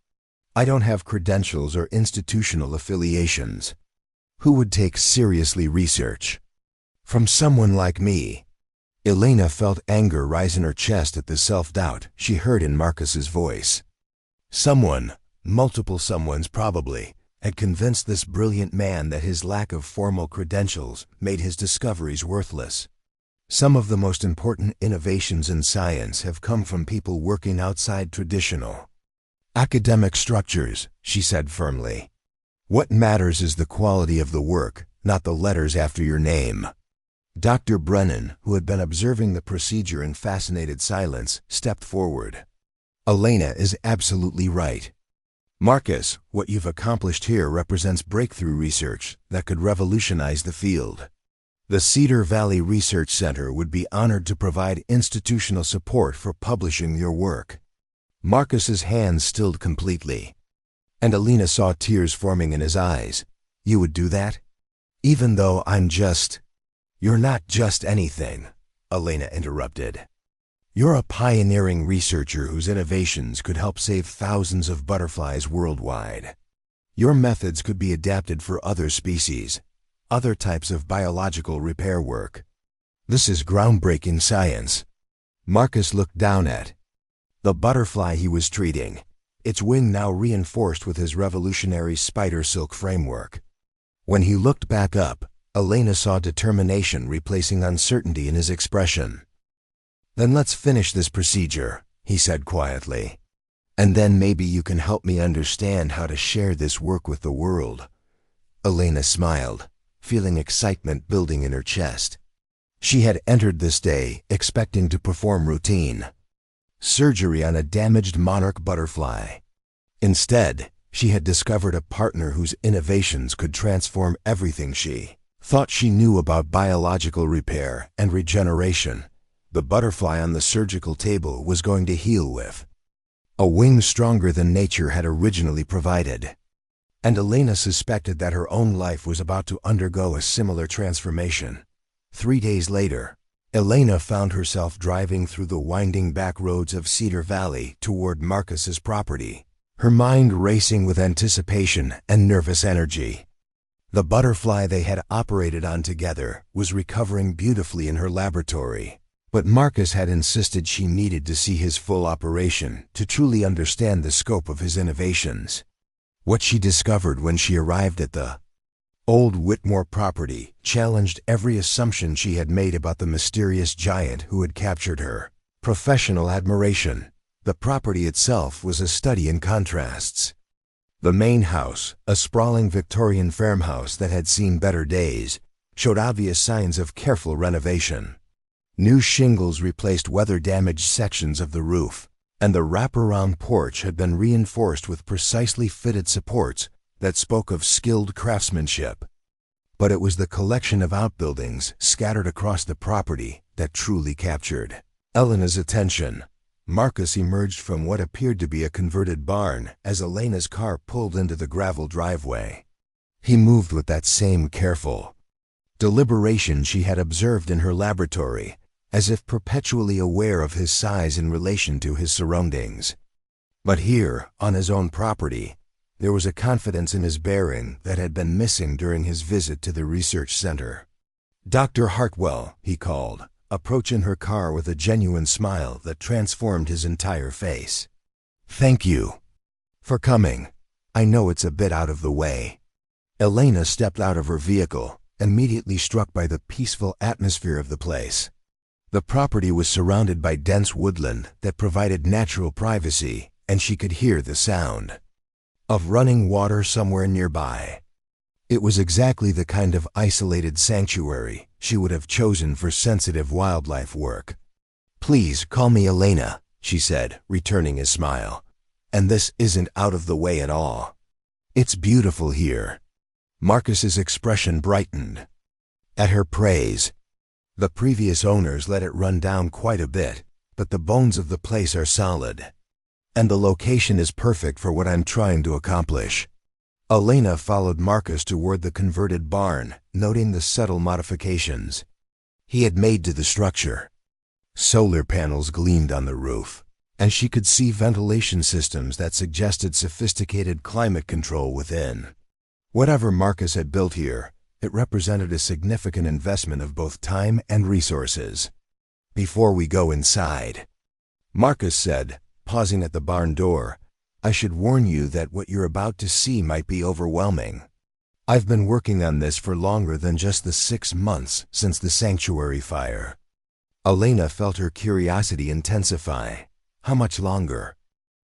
I don't have credentials or institutional affiliations. Who would take seriously research from someone like me?" Elena felt anger rise in her chest at the self-doubt she heard in Marcus's voice. Someone, multiple someones probably, had convinced this brilliant man that his lack of formal credentials made his discoveries worthless. Some of the most important innovations in science have come from people working outside traditional academic structures, she said firmly. "What matters is the quality of the work, not the letters after your name." Dr. Brennan, who had been observing the procedure in fascinated silence, stepped forward. "Elena is absolutely right. Marcus, what you've accomplished here represents breakthrough research that could revolutionize the field. The Cedar Valley Research Center would be honored to provide institutional support for publishing your work." Marcus's hands stilled completely, and Elena saw tears forming in his eyes. "You would do that? Even though You're not just anything," Elena interrupted. "You're a pioneering researcher whose innovations could help save thousands of butterflies worldwide. Your methods could be adapted for other species, other types of biological repair work. This is groundbreaking science." Marcus looked down at the butterfly he was treating, its wing now reinforced with his revolutionary spider silk framework. When he looked back up, Elena saw determination replacing uncertainty in his expression. "Then let's finish this procedure," he said quietly. "And then maybe you can help me understand how to share this work with the world." Elena smiled, feeling excitement building in her chest. She had entered this day expecting to perform routine surgery on a damaged monarch butterfly. Instead, she had discovered a partner whose innovations could transform everything she thought she knew about biological repair and regeneration. The butterfly on the surgical table was going to heal with a wing stronger than nature had originally provided. And Elena suspected that her own life was about to undergo a similar transformation. 3 days later, Elena found herself driving through the winding back roads of Cedar Valley toward Marcus's property, her mind racing with anticipation and nervous energy. The butterfly they had operated on together was recovering beautifully in her laboratory, but Marcus had insisted she needed to see his full operation to truly understand the scope of his innovations. What she discovered when she arrived at the old Whitmore property challenged every assumption she had made about the mysterious giant who had captured her professional admiration. The property itself was a study in contrasts. The main house, a sprawling Victorian farmhouse that had seen better days, showed obvious signs of careful renovation. New shingles replaced weather-damaged sections of the roof, and the wraparound porch had been reinforced with precisely fitted supports that spoke of skilled craftsmanship. But it was the collection of outbuildings scattered across the property that truly captured Elena's attention. Marcus emerged from what appeared to be a converted barn as Elena's car pulled into the gravel driveway. He moved with that same careful deliberation she had observed in her laboratory, as if perpetually aware of his size in relation to his surroundings. But here, on his own property, there was a confidence in his bearing that had been missing during his visit to the research center. "Dr. Hartwell," he called, approaching her car with a genuine smile that transformed his entire face. "Thank you for coming. I know it's a bit out of the way." Elena stepped out of her vehicle, immediately struck by the peaceful atmosphere of the place. The property was surrounded by dense woodland that provided natural privacy, and she could hear the sound of running water somewhere nearby. It was exactly the kind of isolated sanctuary she would have chosen for sensitive wildlife work. "Please call me Elena," she said, returning his smile. "And this isn't out of the way at all. It's beautiful here." Marcus's expression brightened at her praise. "The previous owners let it run down quite a bit, but the bones of the place are solid. And the location is perfect for what I'm trying to accomplish." Elena followed Marcus toward the converted barn, noting the subtle modifications he had made to the structure. Solar panels gleamed on the roof, and she could see ventilation systems that suggested sophisticated climate control within. Whatever Marcus had built here, it represented a significant investment of both time and resources. "Before we go inside," Marcus said, pausing at the barn door, "I should warn you that what you're about to see might be overwhelming. I've been working on this for longer than just the 6 months since the sanctuary fire." Elena felt her curiosity intensify. How much longer?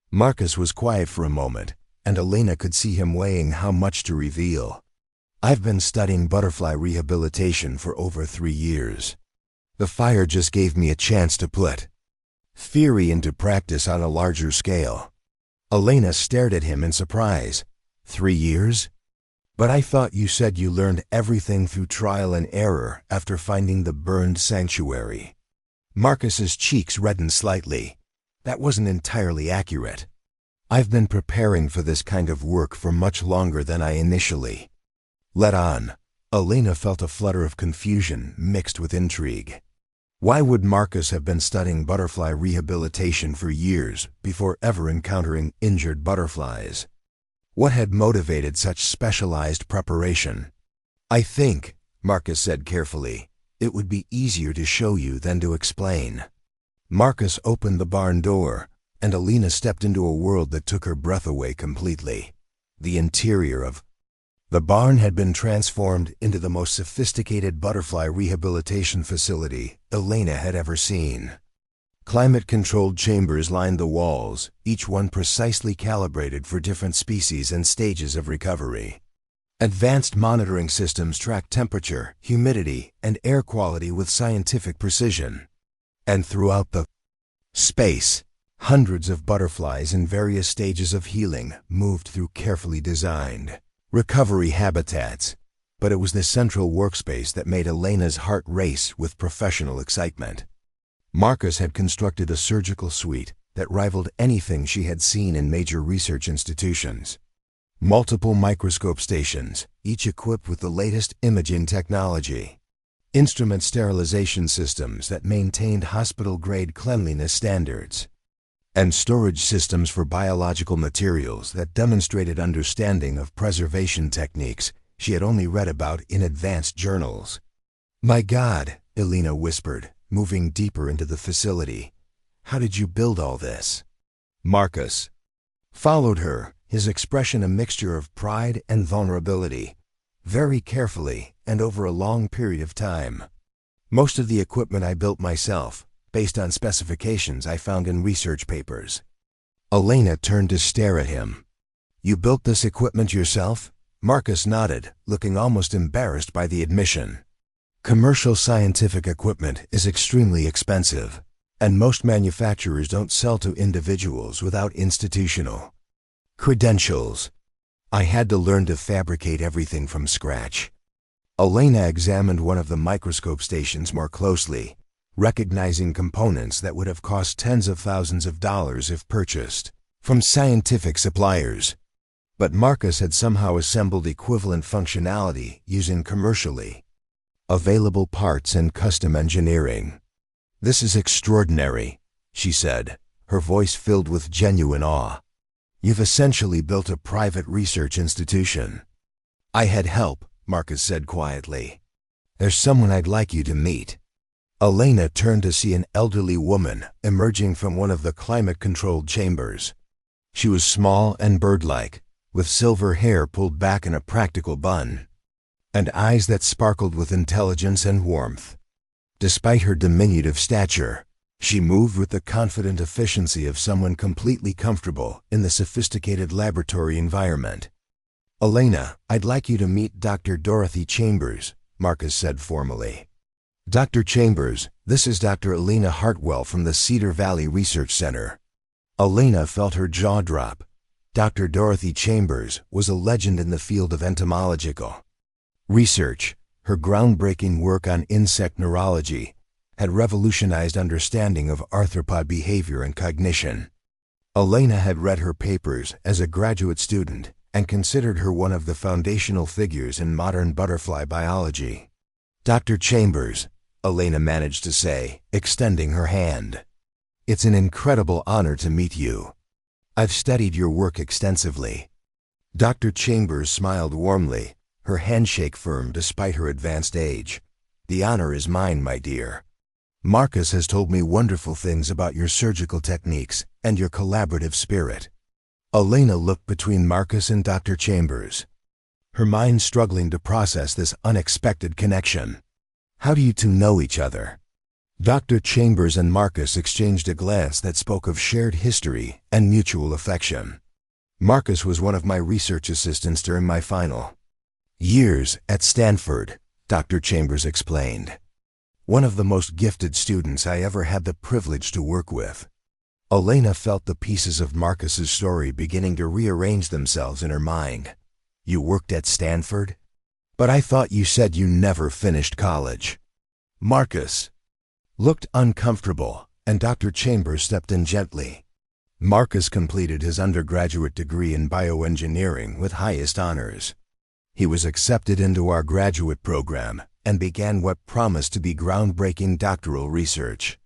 Marcus was quiet for a moment, and Elena could see him weighing how much to reveal. "I've been studying butterfly rehabilitation for over 3 years. The fire just gave me a chance to put theory into practice on a larger scale." Elena stared at him in surprise. 3 years? "But I thought you said you learned everything through trial and error after finding the burned sanctuary." Marcus's cheeks reddened slightly. "That wasn't entirely accurate. I've been preparing for this kind of work for much longer than I initially let on." Elena felt a flutter of confusion mixed with intrigue. Why would Marcus have been studying butterfly rehabilitation for years before ever encountering injured butterflies? What had motivated such specialized preparation? "I think," Marcus said carefully, "it would be easier to show you than to explain." Marcus opened the barn door, and Elena stepped into a world that took her breath away completely. The interior of the barn had been transformed into the most sophisticated butterfly rehabilitation facility Elena had ever seen. Climate-controlled chambers lined the walls, each one precisely calibrated for different species and stages of recovery. Advanced monitoring systems tracked temperature, humidity, and air quality with scientific precision. And throughout the space, hundreds of butterflies in various stages of healing moved through carefully designed recovery habitats. But it was the central workspace that made Elena's heart race with professional excitement. Marcus had constructed a surgical suite that rivaled anything she had seen in major research institutions. Multiple microscope stations, each equipped with the latest imaging technology. Instrument sterilization systems that maintained hospital-grade cleanliness standards. And storage systems for biological materials that demonstrated understanding of preservation techniques she had only read about in advanced journals. "My God," Elena whispered, moving deeper into the facility. "How did you build all this?" Marcus followed her, his expression a mixture of pride and vulnerability. "Very carefully and over a long period of time. Most of the equipment I built myself, based on specifications I found in research papers." Elena turned to stare at him. "You built this equipment yourself?" Marcus nodded, looking almost embarrassed by the admission. "Commercial scientific equipment is extremely expensive, and most manufacturers don't sell to individuals without institutional credentials. I had to learn to fabricate everything from scratch." Elena examined one of the microscope stations more closely, recognizing components that would have cost tens of thousands of dollars if purchased from scientific suppliers. But Marcus had somehow assembled equivalent functionality using commercially available parts and custom engineering. "This is extraordinary," she said, her voice filled with genuine awe. "You've essentially built a private research institution." "I had help," Marcus said quietly. "There's someone I'd like you to meet." Elena turned to see an elderly woman emerging from one of the climate-controlled chambers. She was small and bird-like, with silver hair pulled back in a practical bun, and eyes that sparkled with intelligence and warmth. Despite her diminutive stature, she moved with the confident efficiency of someone completely comfortable in the sophisticated laboratory environment. "Elena, I'd like you to meet Dr. Dorothy Chambers," Marcus said formally. "Dr. Chambers, this is Dr. Elena Hartwell from the Cedar Valley Research Center." Elena felt her jaw drop. Dr. Dorothy Chambers was a legend in the field of entomological research. Her groundbreaking work on insect neurology had revolutionized understanding of arthropod behavior and cognition. Elena had read her papers as a graduate student and considered her one of the foundational figures in modern butterfly biology. "Dr. Chambers," Elena managed to say, extending her hand. "It's an incredible honor to meet you. I've studied your work extensively." Dr. Chambers smiled warmly, her handshake firm despite her advanced age. "The honor is mine, my dear. Marcus has told me wonderful things about your surgical techniques and your collaborative spirit." Elena looked between Marcus and Dr. Chambers, her mind struggling to process this unexpected connection. "How do you two know each other?" Dr. Chambers and Marcus exchanged a glance that spoke of shared history and mutual affection. "Marcus was one of my research assistants during my final years at Stanford," Dr. Chambers explained. "One of the most gifted students I ever had the privilege to work with." Elena felt the pieces of Marcus's story beginning to rearrange themselves in her mind. "You worked at Stanford? But I thought you said you never finished college." Marcus looked uncomfortable, and Dr. Chambers stepped in gently. Marcus completed his undergraduate degree in bioengineering with highest honors. He was accepted into our graduate program and began what promised to be groundbreaking doctoral research.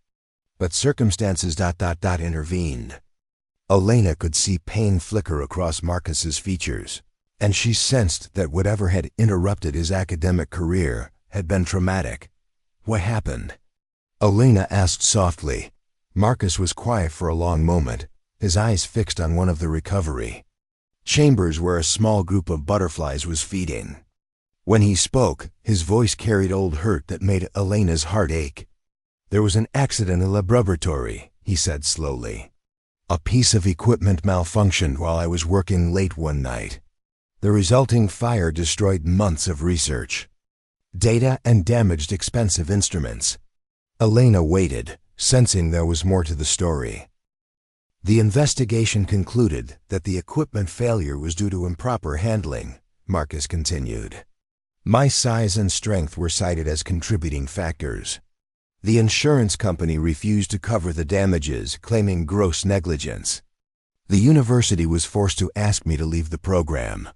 But circumstances intervened. Elena could see pain flicker across Marcus's features, and she sensed that whatever had interrupted his academic career had been traumatic. "What happened?" Elena asked softly. Marcus was quiet for a long moment, his eyes fixed on one of the recovery chambers where a small group of butterflies was feeding. When he spoke, his voice carried old hurt that made Elena's heart ache. "There was an accident in the laboratory," he said slowly. "A piece of equipment malfunctioned while I was working late one night. The resulting fire destroyed months of research, data, and damaged expensive instruments." Elena waited, sensing there was more to the story. "The investigation concluded that the equipment failure was due to improper handling," Marcus continued. "My size and strength were cited as contributing factors. The insurance company refused to cover the damages, claiming gross negligence. The university was forced to ask me to leave the program."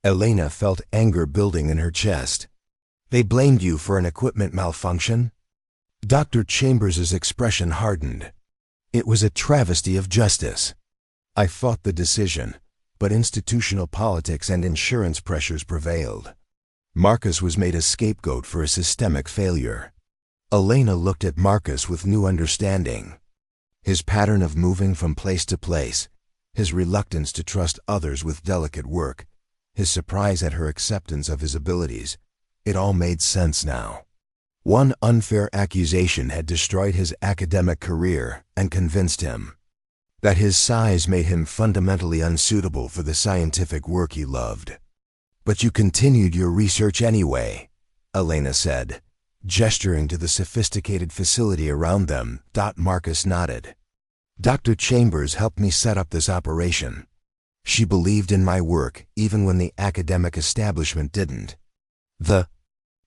Elena felt anger building in her chest. "They blamed you for an equipment malfunction?" Dr. Chambers's expression hardened. "It was a travesty of justice. I fought the decision, but institutional politics and insurance pressures prevailed. Marcus was made a scapegoat for a systemic failure." Elena looked at Marcus with new understanding. His pattern of moving from place to place, his reluctance to trust others with delicate work, his surprise at her acceptance of his abilities, it all made sense now. One unfair accusation had destroyed his academic career and convinced him that his size made him fundamentally unsuitable for the scientific work he loved. "But you continued your research anyway," Elena said, gesturing to the sophisticated facility around them. Marcus nodded. "Dr. Chambers helped me set up this operation. She believed in my work even when the academic establishment didn't. The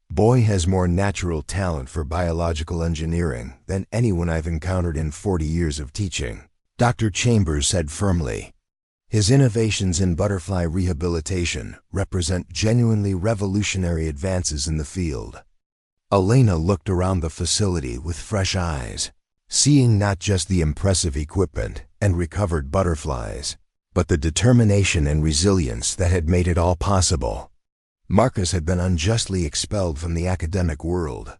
boy has more natural talent for biological engineering than anyone I've encountered in 40 years of teaching," Dr. Chambers said firmly. "His innovations in butterfly rehabilitation represent genuinely revolutionary advances in the field." Elena looked around the facility with fresh eyes, seeing not just the impressive equipment and recovered butterflies, but the determination and resilience that had made it all possible. Marcus had been unjustly expelled from the academic world,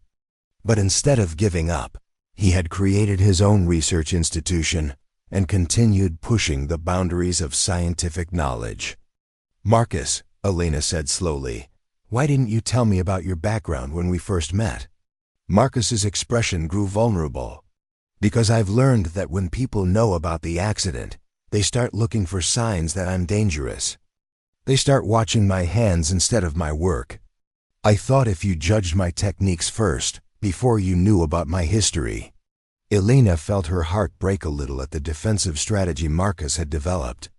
but instead of giving up, he had created his own research institution and continued pushing the boundaries of scientific knowledge. "Marcus," Elena said slowly, "why didn't you tell me about your background when we first met?" Marcus's expression grew vulnerable. "Because I've learned that when people know about the accident, they start looking for signs that I'm dangerous." They start watching my hands instead of my work. I thought if you judged my techniques first, before you knew about my history." Elena felt her heart break a little at the defensive strategy Marcus had developed.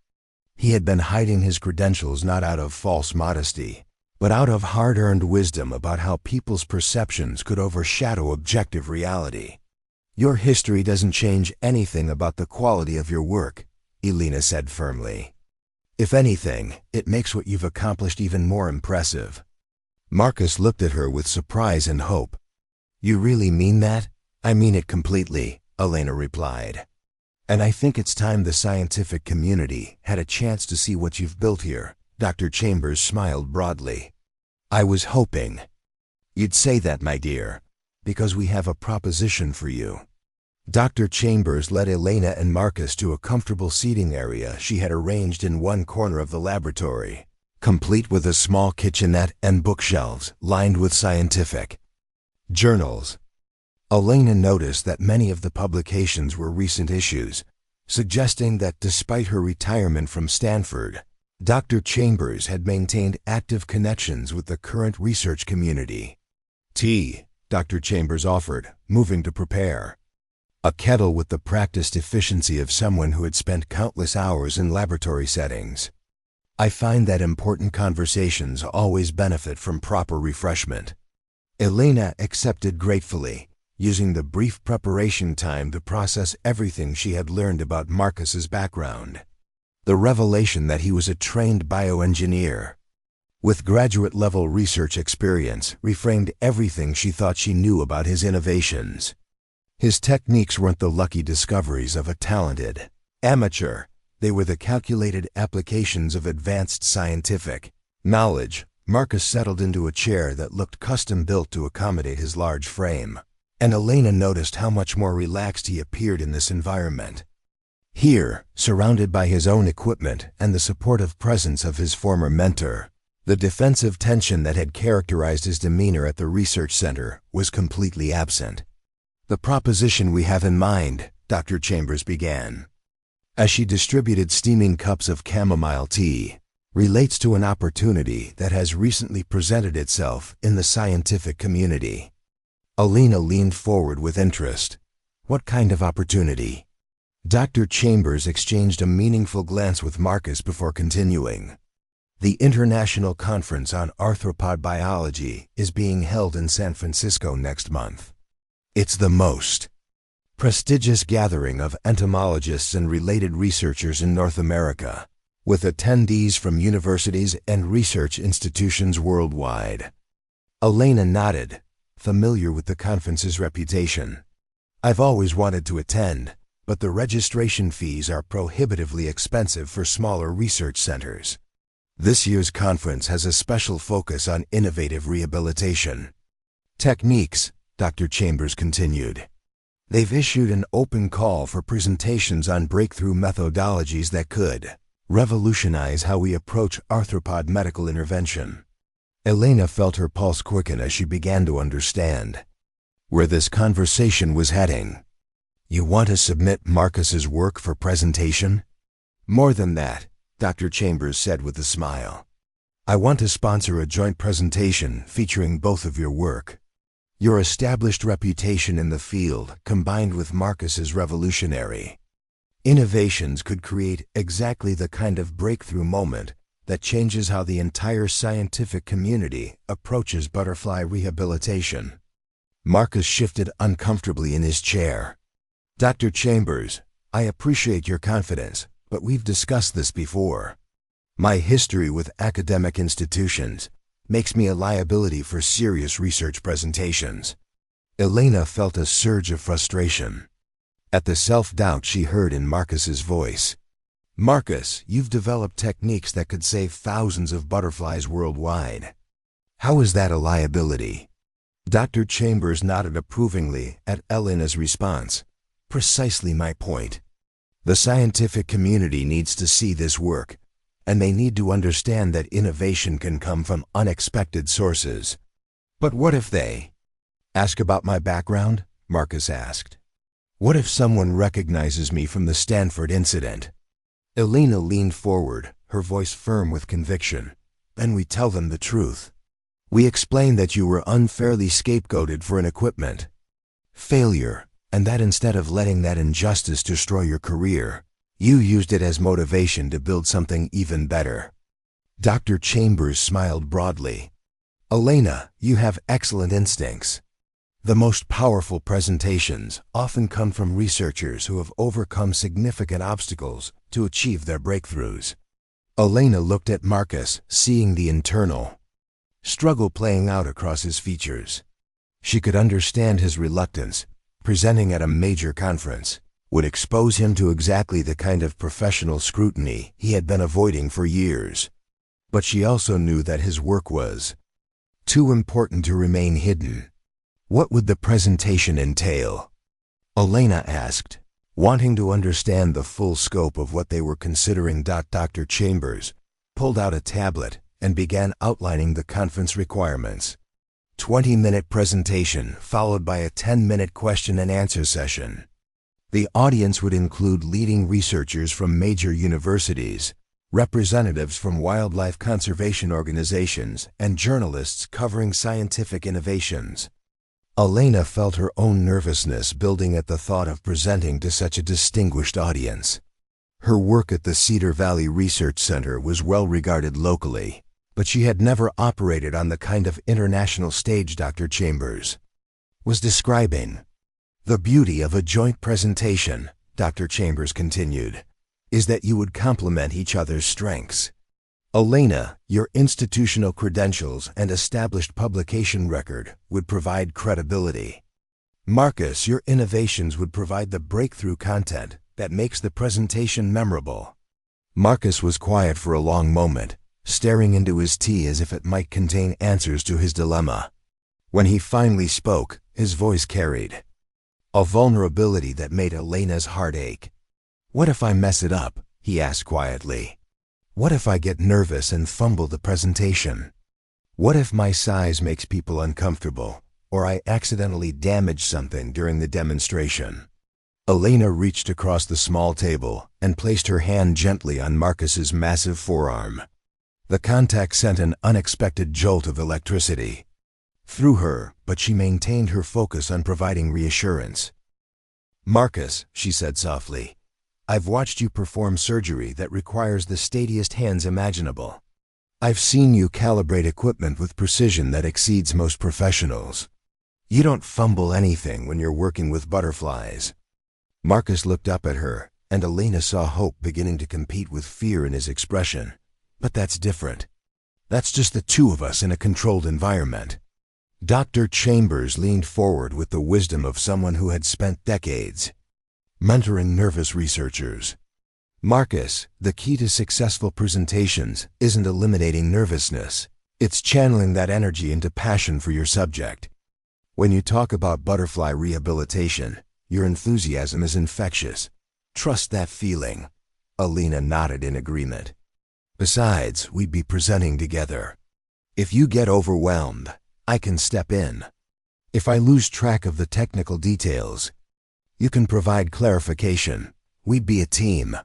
He had been hiding his credentials not out of false modesty, but out of hard-earned wisdom about how people's perceptions could overshadow objective reality. "Your history doesn't change anything about the quality of your work," Elena said firmly. "If anything, it makes what you've accomplished even more impressive." Marcus looked at her with surprise and hope. "You really mean that?" "I mean it completely," Elena replied. "And I think it's time the scientific community had a chance to see what you've built here." Dr. Chambers smiled broadly. "I was hoping you'd say that, my dear, because we have a proposition for you." Dr. Chambers led Elena and Marcus to a comfortable seating area she had arranged in one corner of the laboratory, complete with a small kitchenette and bookshelves lined with scientific journals. Elena noticed that many of the publications were recent issues, suggesting that despite her retirement from Stanford, Dr. Chambers had maintained active connections with the current research community. "Tea," Dr. Chambers offered, moving to prepare a kettle with the practiced efficiency of someone who had spent countless hours in laboratory settings. "I find that important conversations always benefit from proper refreshment." Elena accepted gratefully, using the brief preparation time to process everything she had learned about Marcus's background. The revelation that he was a trained bioengineer with graduate-level research experience reframed everything she thought she knew about his innovations. His techniques weren't the lucky discoveries of a talented amateur. They were the calculated applications of advanced scientific knowledge. Marcus settled into a chair that looked custom-built to accommodate his large frame, and Elena noticed how much more relaxed he appeared in this environment. Here, surrounded by his own equipment and the supportive presence of his former mentor, the defensive tension that had characterized his demeanor at the research center was completely absent. "The proposition we have in mind," Dr. Chambers began, as she distributed steaming cups of chamomile tea, "relates to an opportunity that has recently presented itself in the scientific community." Elena leaned forward with interest. "What kind of opportunity?" Dr. Chambers exchanged a meaningful glance with Marcus before continuing. "The International Conference on Arthropod Biology is being held in San Francisco next month. It's the most prestigious gathering of entomologists and related researchers in North America, with attendees from universities and research institutions worldwide." Elena nodded, familiar with the conference's reputation. "I've always wanted to attend, but the registration fees are prohibitively expensive for smaller research centers. This year's conference has a special focus on innovative rehabilitation techniques," Dr. Chambers continued. "They've issued an open call for presentations on breakthrough methodologies that could revolutionize how we approach arthropod medical intervention." Elena felt her pulse quicken as she began to understand where this conversation was heading. "You want to submit Marcus's work for presentation?" "More than that," Dr. Chambers said with a smile. "I want to sponsor a joint presentation featuring both of your work. Your established reputation in the field combined with Marcus's revolutionary innovations could create exactly the kind of breakthrough moment that changes how the entire scientific community approaches butterfly rehabilitation." Marcus shifted uncomfortably in his chair. "Dr. Chambers, I appreciate your confidence, but we've discussed this before. My history with academic institutions makes me a liability for serious research presentations." Elena felt a surge of frustration at the self-doubt she heard in Marcus's voice. "Marcus, you've developed techniques that could save thousands of butterflies worldwide. How is that a liability?" Dr. Chambers nodded approvingly at Elena's response. "Precisely my point. The scientific community needs to see this work, and they need to understand that innovation can come from unexpected sources." "But what if they ask about my background?" Marcus asked. "What if someone recognizes me from the Stanford incident?" Elena leaned forward, her voice firm with conviction. Then we tell them the truth. We explain that you were unfairly scapegoated for an equipment failure, and that instead of letting that injustice destroy your career, you used it as motivation to build something even better. Dr. Chambers smiled broadly. Elena, you have excellent instincts. The most powerful presentations often come from researchers who have overcome significant obstacles to achieve their breakthroughs. Elena looked at Marcus, seeing the internal struggle playing out across his features. She could understand his reluctance. Presenting at a major conference would expose him to exactly the kind of professional scrutiny he had been avoiding for years. But she also knew that his work was too important to remain hidden. What would the presentation entail? Elena asked, wanting to understand the full scope of what they were considering. Dr. Chambers pulled out a tablet and began outlining the conference requirements. 20-minute presentation followed by a 10-minute question and answer session. The audience would include leading researchers from major universities, representatives from wildlife conservation organizations, and journalists covering scientific innovations. Elena felt her own nervousness building at the thought of presenting to such a distinguished audience. Her work at the Cedar Valley Research Center was well regarded locally, but she had never operated on the kind of international stage Dr. Chambers was describing. The beauty of a joint presentation, Dr. Chambers continued, is that you would complement each other's strengths. Elena, your institutional credentials and established publication record would provide credibility. Marcus, your innovations would provide the breakthrough content that makes the presentation memorable. Marcus was quiet for a long moment, staring into his tea as if it might contain answers to his dilemma. When he finally spoke, his voice carried a vulnerability that made Elena's heart ache. What if I mess it up? He asked quietly. What if I get nervous and fumble the presentation? What if my size makes people uncomfortable, or I accidentally damage something during the demonstration? Elena reached across the small table and placed her hand gently on Marcus's massive forearm. The contact sent an unexpected jolt of electricity through her, but she maintained her focus on providing reassurance. Marcus, she said softly, I've watched you perform surgery that requires the steadiest hands imaginable. I've seen you calibrate equipment with precision that exceeds most professionals. You don't fumble anything when you're working with butterflies. Marcus looked up at her, and Elena saw hope beginning to compete with fear in his expression. But that's different. That's just the two of us in a controlled environment. Dr. Chambers leaned forward with the wisdom of someone who had spent decades mentoring nervous researchers. Marcus, the key to successful presentations isn't eliminating nervousness. It's channeling that energy into passion for your subject. When you talk about butterfly rehabilitation, your enthusiasm is infectious. Trust that feeling. Elena nodded in agreement. Besides, we'd be presenting together. If you get overwhelmed, I can step in. If I lose track of the technical details, you can provide clarification. We'd be a team.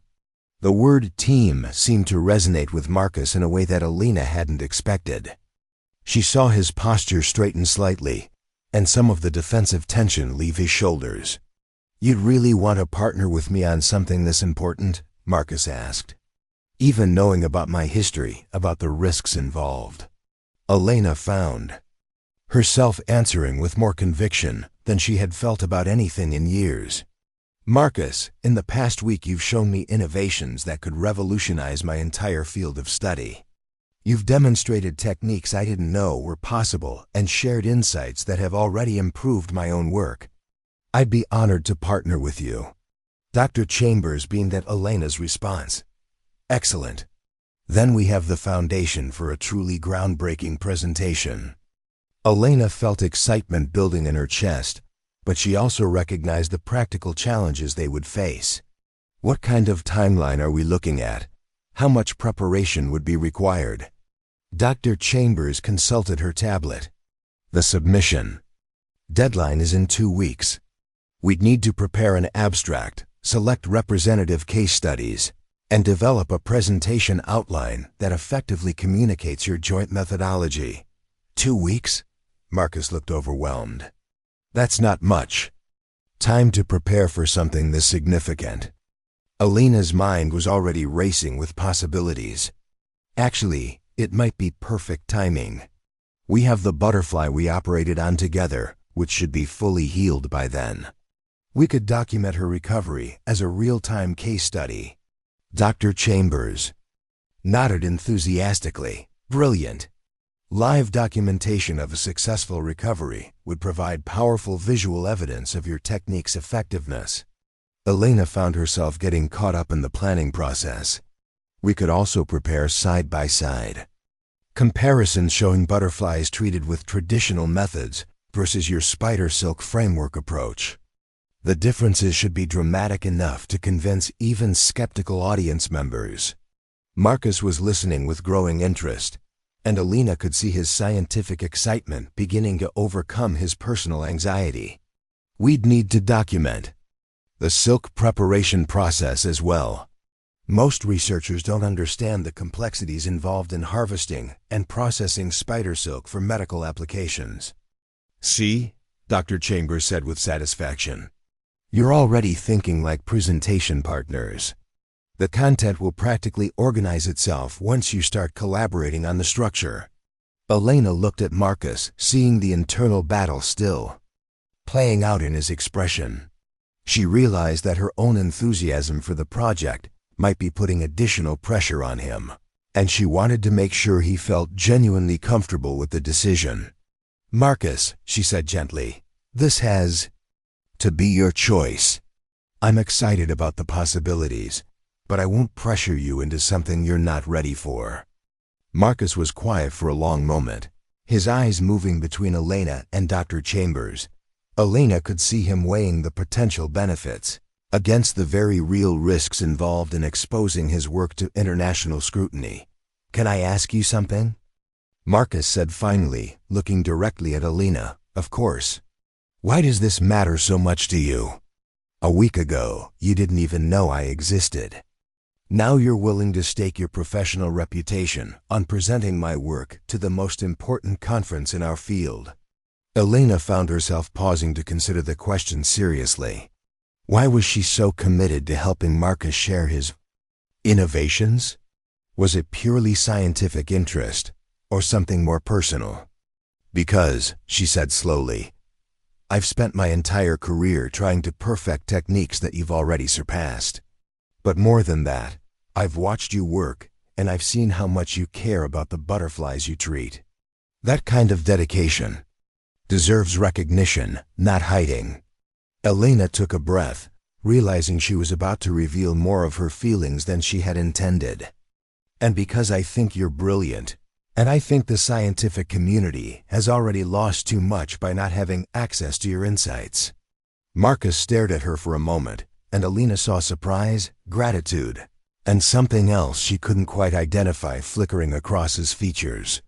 The word team seemed to resonate with Marcus in a way that Elena hadn't expected. She saw his posture straighten slightly, and some of the defensive tension leave his shoulders. You'd really want to partner with me on something this important? Marcus asked. Even knowing about my history, about the risks involved. Elena found herself answering with more conviction than she had felt about anything in years. Marcus, in the past week you've shown me innovations that could revolutionize my entire field of study. You've demonstrated techniques I didn't know were possible and shared insights that have already improved my own work. I'd be honored to partner with you. Dr. Chambers beamed at Elena's response. Excellent. Then we have the foundation for a truly groundbreaking presentation. Elena felt excitement building in her chest, but she also recognized the practical challenges they would face. What kind of timeline are we looking at? How much preparation would be required? Dr. Chambers consulted her tablet. The submission deadline is in 2 weeks. We'd need to prepare an abstract, select representative case studies, and develop a presentation outline that effectively communicates your joint methodology. 2 weeks? Marcus looked overwhelmed. That's not much. Time to prepare for something this significant. Alina's mind was already racing with possibilities. Actually, it might be perfect timing. We have the butterfly we operated on together, which should be fully healed by then. We could document her recovery as a real-time case study. Dr. Chambers nodded enthusiastically. Brilliant. Live documentation of a successful recovery would provide powerful visual evidence of your technique's effectiveness. Elena found herself getting caught up in the planning process. We could also prepare side by side comparisons showing butterflies treated with traditional methods versus your spider silk framework approach. The differences should be dramatic enough to convince even skeptical audience members. Marcus was listening with growing interest, and Elena could see his scientific excitement beginning to overcome his personal anxiety. We'd need to document the silk preparation process as well. Most researchers don't understand the complexities involved in harvesting and processing spider silk for medical applications. See, Dr. Chambers said with satisfaction. You're already thinking like presentation partners. The content will practically organize itself once you start collaborating on the structure. Elena looked at Marcus, seeing the internal battle still playing out in his expression. She realized that her own enthusiasm for the project might be putting additional pressure on him, and she wanted to make sure he felt genuinely comfortable with the decision. Marcus, she said gently, this has to be your choice. I'm excited about the possibilities, but I won't pressure you into something you're not ready for. Marcus was quiet for a long moment, his eyes moving between Elena and Dr. Chambers. Elena could see him weighing the potential benefits against the very real risks involved in exposing his work to international scrutiny. Can I ask you something? Marcus said finally, looking directly at Elena. Of course. Why does this matter so much to you? A week ago, you didn't even know I existed. Now you're willing to stake your professional reputation on presenting my work to the most important conference in our field. Elena found herself pausing to consider the question seriously. Why was she so committed to helping Marcus share his innovations? Was it purely scientific interest, or something more personal? Because, she said slowly, I've spent my entire career trying to perfect techniques that you've already surpassed. But more than that, I've watched you work, and I've seen how much you care about the butterflies you treat. That kind of dedication deserves recognition, not hiding. Elena took a breath, realizing she was about to reveal more of her feelings than she had intended. And because I think you're brilliant, and I think the scientific community has already lost too much by not having access to your insights. Marcus stared at her for a moment, and Elena saw surprise, gratitude, and something else she couldn't quite identify flickering across his features.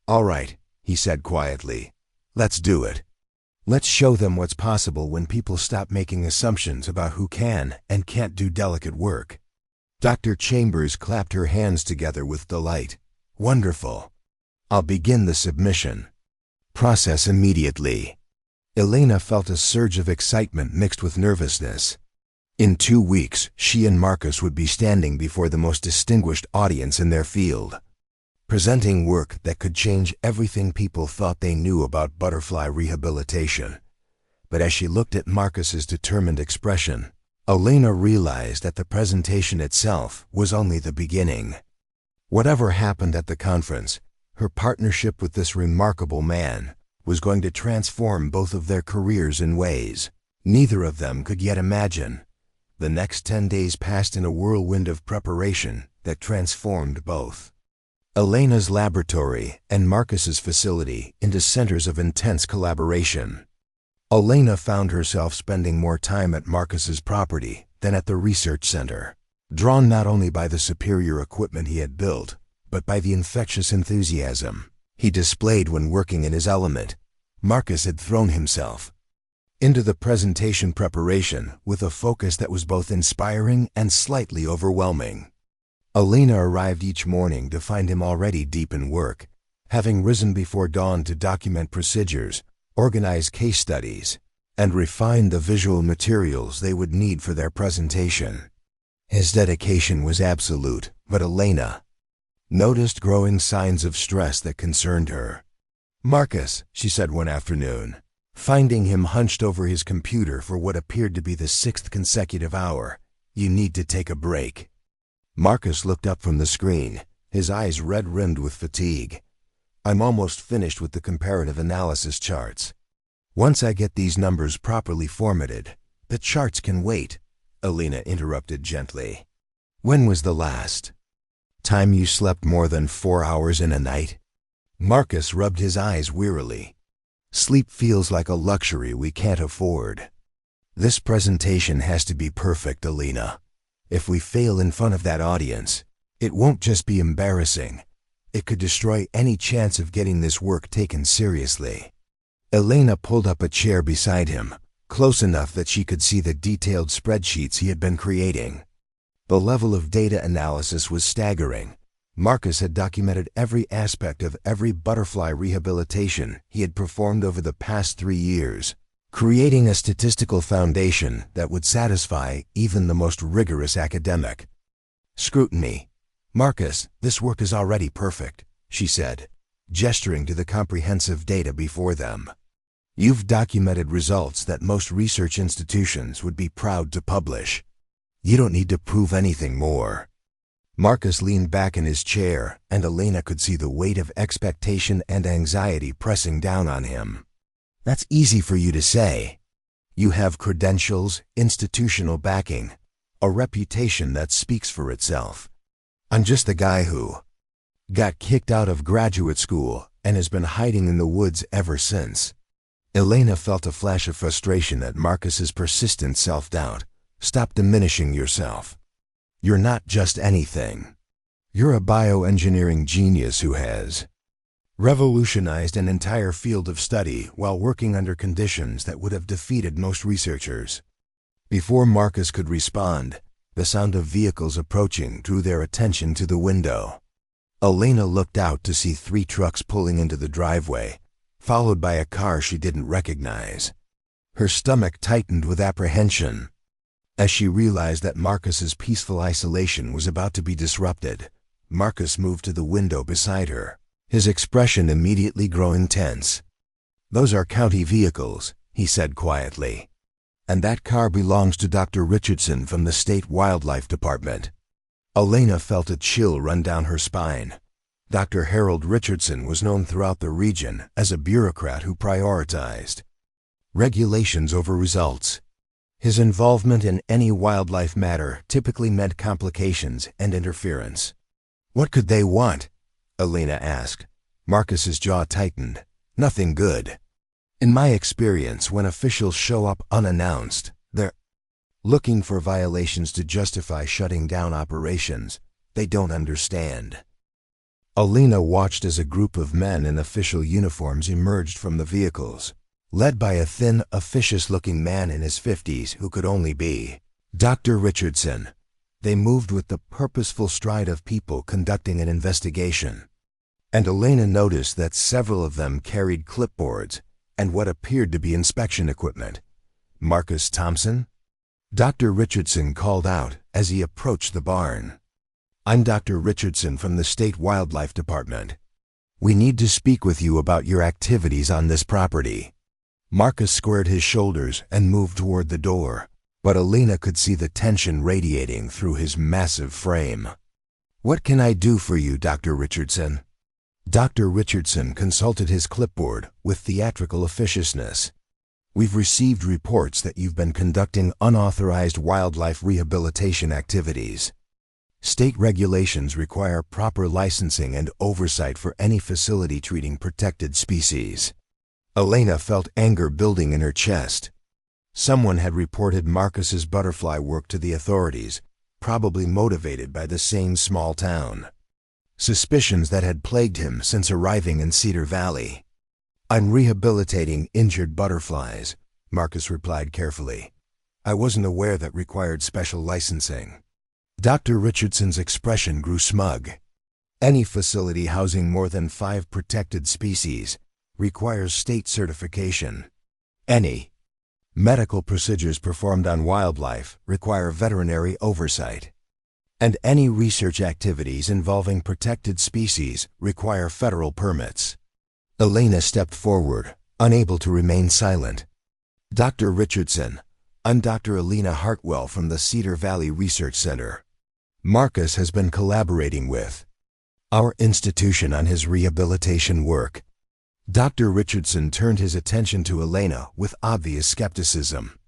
All right, he said quietly. Let's do it. Let's show them what's possible when people stop making assumptions about who can and can't do delicate work. Dr. Chambers clapped her hands together with delight. Wonderful. I'll begin the submission process immediately. Elena felt a surge of excitement mixed with nervousness. In 2 weeks, she and Marcus would be standing before the most distinguished audience in their field, presenting work that could change everything people thought they knew about butterfly rehabilitation. But as she looked at Marcus's determined expression, Elena realized that the presentation itself was only the beginning. Whatever happened at the conference, her partnership with this remarkable man was going to transform both of their careers in ways neither of them could yet imagine. The next 10 days passed in a whirlwind of preparation that transformed both Elena's laboratory and Marcus's facility into centers of intense collaboration. Elena found herself spending more time at Marcus's property than at the research center, drawn not only by the superior equipment he had built, but by the infectious enthusiasm he displayed when working in his element. Marcus had thrown himself into the presentation preparation with a focus that was both inspiring and slightly overwhelming. Elena arrived each morning to find him already deep in work, having risen before dawn to document procedures, organize case studies, and refine the visual materials they would need for their presentation. His dedication was absolute, but Elena noticed growing signs of stress that concerned her. "Marcus," she said one afternoon, finding him hunched over his computer for what appeared to be the 6th consecutive hour, "you need to take a break." Marcus looked up from the screen, his eyes red-rimmed with fatigue. "I'm almost finished with the comparative analysis charts. Once I get these numbers properly formatted, the charts can wait," Elena interrupted gently. "When was the last time you slept more than 4 hours in a night?" Marcus rubbed his eyes wearily. "Sleep feels like a luxury we can't afford. This presentation has to be perfect, Elena. If we fail in front of that audience, it won't just be embarrassing. It could destroy any chance of getting this work taken seriously." Elena pulled up a chair beside him, close enough that she could see the detailed spreadsheets he had been creating. The level of data analysis was staggering. Marcus had documented every aspect of every butterfly rehabilitation he had performed over the past 3 years, creating a statistical foundation that would satisfy even the most rigorous academic. Scrutiny. "Marcus, this work is already perfect," she said, gesturing to the comprehensive data before them. "You've documented results that most research institutions would be proud to publish. You don't need to prove anything more." Marcus leaned back in his chair, and Elena could see the weight of expectation and anxiety pressing down on him. "That's easy for you to say. You have credentials, institutional backing, a reputation that speaks for itself. I'm just the guy who got kicked out of graduate school and has been hiding in the woods ever since." Elena felt a flash of frustration at Marcus's persistent self-doubt. "Stop diminishing yourself. You're not just anything. You're a bioengineering genius who has revolutionized an entire field of study while working under conditions that would have defeated most researchers." Before Marcus could respond, the sound of vehicles approaching drew their attention to the window. Elena looked out to see 3 trucks pulling into the driveway, followed by a car she didn't recognize. Her stomach tightened with apprehension as she realized that Marcus's peaceful isolation was about to be disrupted. Marcus moved to the window beside her, his expression immediately growing tense. "Those are county vehicles," he said quietly. "And that car belongs to Dr. Richardson from the State Wildlife Department." Elena felt a chill run down her spine. Dr. Harold Richardson was known throughout the region as a bureaucrat who prioritized regulations over results. His involvement in any wildlife matter typically meant complications and interference. "What could they want?" Elena asked. Marcus's jaw tightened. "Nothing good. In my experience, when officials show up unannounced, they're looking for violations to justify shutting down operations. They don't understand." Elena watched as a group of men in official uniforms emerged from the vehicles, led by a thin, officious-looking man in his 50s who could only be Dr. Richardson. They moved with the purposeful stride of people conducting an investigation, and Elena noticed that several of them carried clipboards and what appeared to be inspection equipment. "Marcus Thompson?" Dr. Richardson called out as he approached the barn. "I'm Dr. Richardson from the State Wildlife Department. We need to speak with you about your activities on this property." Marcus squared his shoulders and moved toward the door, but Elena could see the tension radiating through his massive frame. "What can I do for you, Dr. Richardson?" Dr. Richardson consulted his clipboard with theatrical officiousness. "We've received reports that you've been conducting unauthorized wildlife rehabilitation activities. State regulations require proper licensing and oversight for any facility treating protected species." Elena felt anger building in her chest. Someone had reported Marcus's butterfly work to the authorities, probably motivated by the same small town suspicions that had plagued him since arriving in Cedar Valley. "I'm rehabilitating injured butterflies," Marcus replied carefully. "I wasn't aware that required special licensing." Dr. Richardson's expression grew smug. Any facility housing more than 5 protected species requires state certification. Any medical procedures performed on wildlife require veterinary oversight. And any research activities involving protected species require federal permits. Elena stepped forward, unable to remain silent. Dr. Richardson, I'm Dr. Elena Hartwell from the Cedar Valley Research Center. Marcus has been collaborating with our institution on his rehabilitation work. Dr. Richardson turned his attention to Elena with obvious skepticism.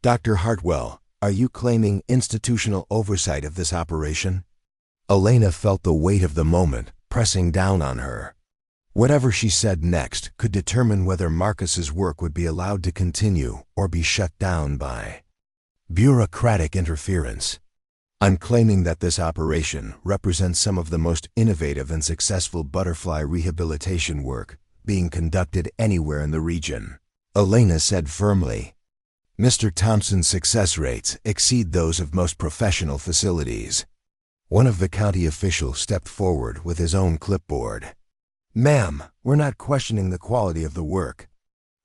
Dr. Hartwell, are you claiming institutional oversight of this operation? Elena felt the weight of the moment pressing down on her. Whatever she said next could determine whether Marcus's work would be allowed to continue or be shut down by bureaucratic interference. I'm claiming that this operation represents some of the most innovative and successful butterfly rehabilitation work being conducted anywhere in the region, Elena said firmly. Mr. Thompson's success rates exceed those of most professional facilities. One of the county officials stepped forward with his own clipboard. Ma'am, we're not questioning the quality of the work,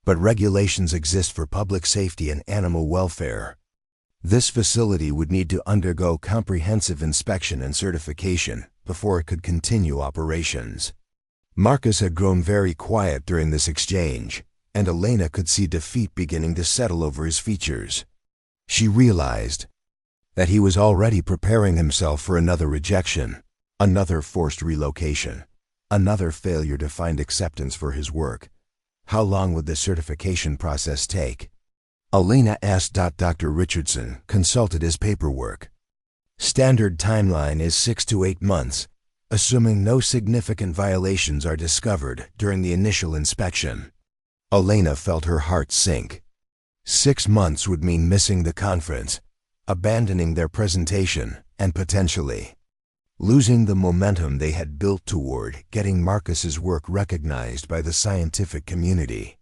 but regulations exist for public safety and animal welfare. This facility would need to undergo comprehensive inspection and certification before it could continue operations. Marcus had grown very quiet during this exchange, and Elena could see defeat beginning to settle over his features. She realized that he was already preparing himself for another rejection, another forced relocation, another failure to find acceptance for his work. How long would the certification process take? Elena asked. Dr. Richardson consulted his paperwork. Standard timeline is 6 to 8 months, assuming no significant violations are discovered during the initial inspection. Elena felt her heart sink. 6 months would mean missing the conference, abandoning their presentation, and potentially losing the momentum they had built toward getting Marcus's work recognized by the scientific community.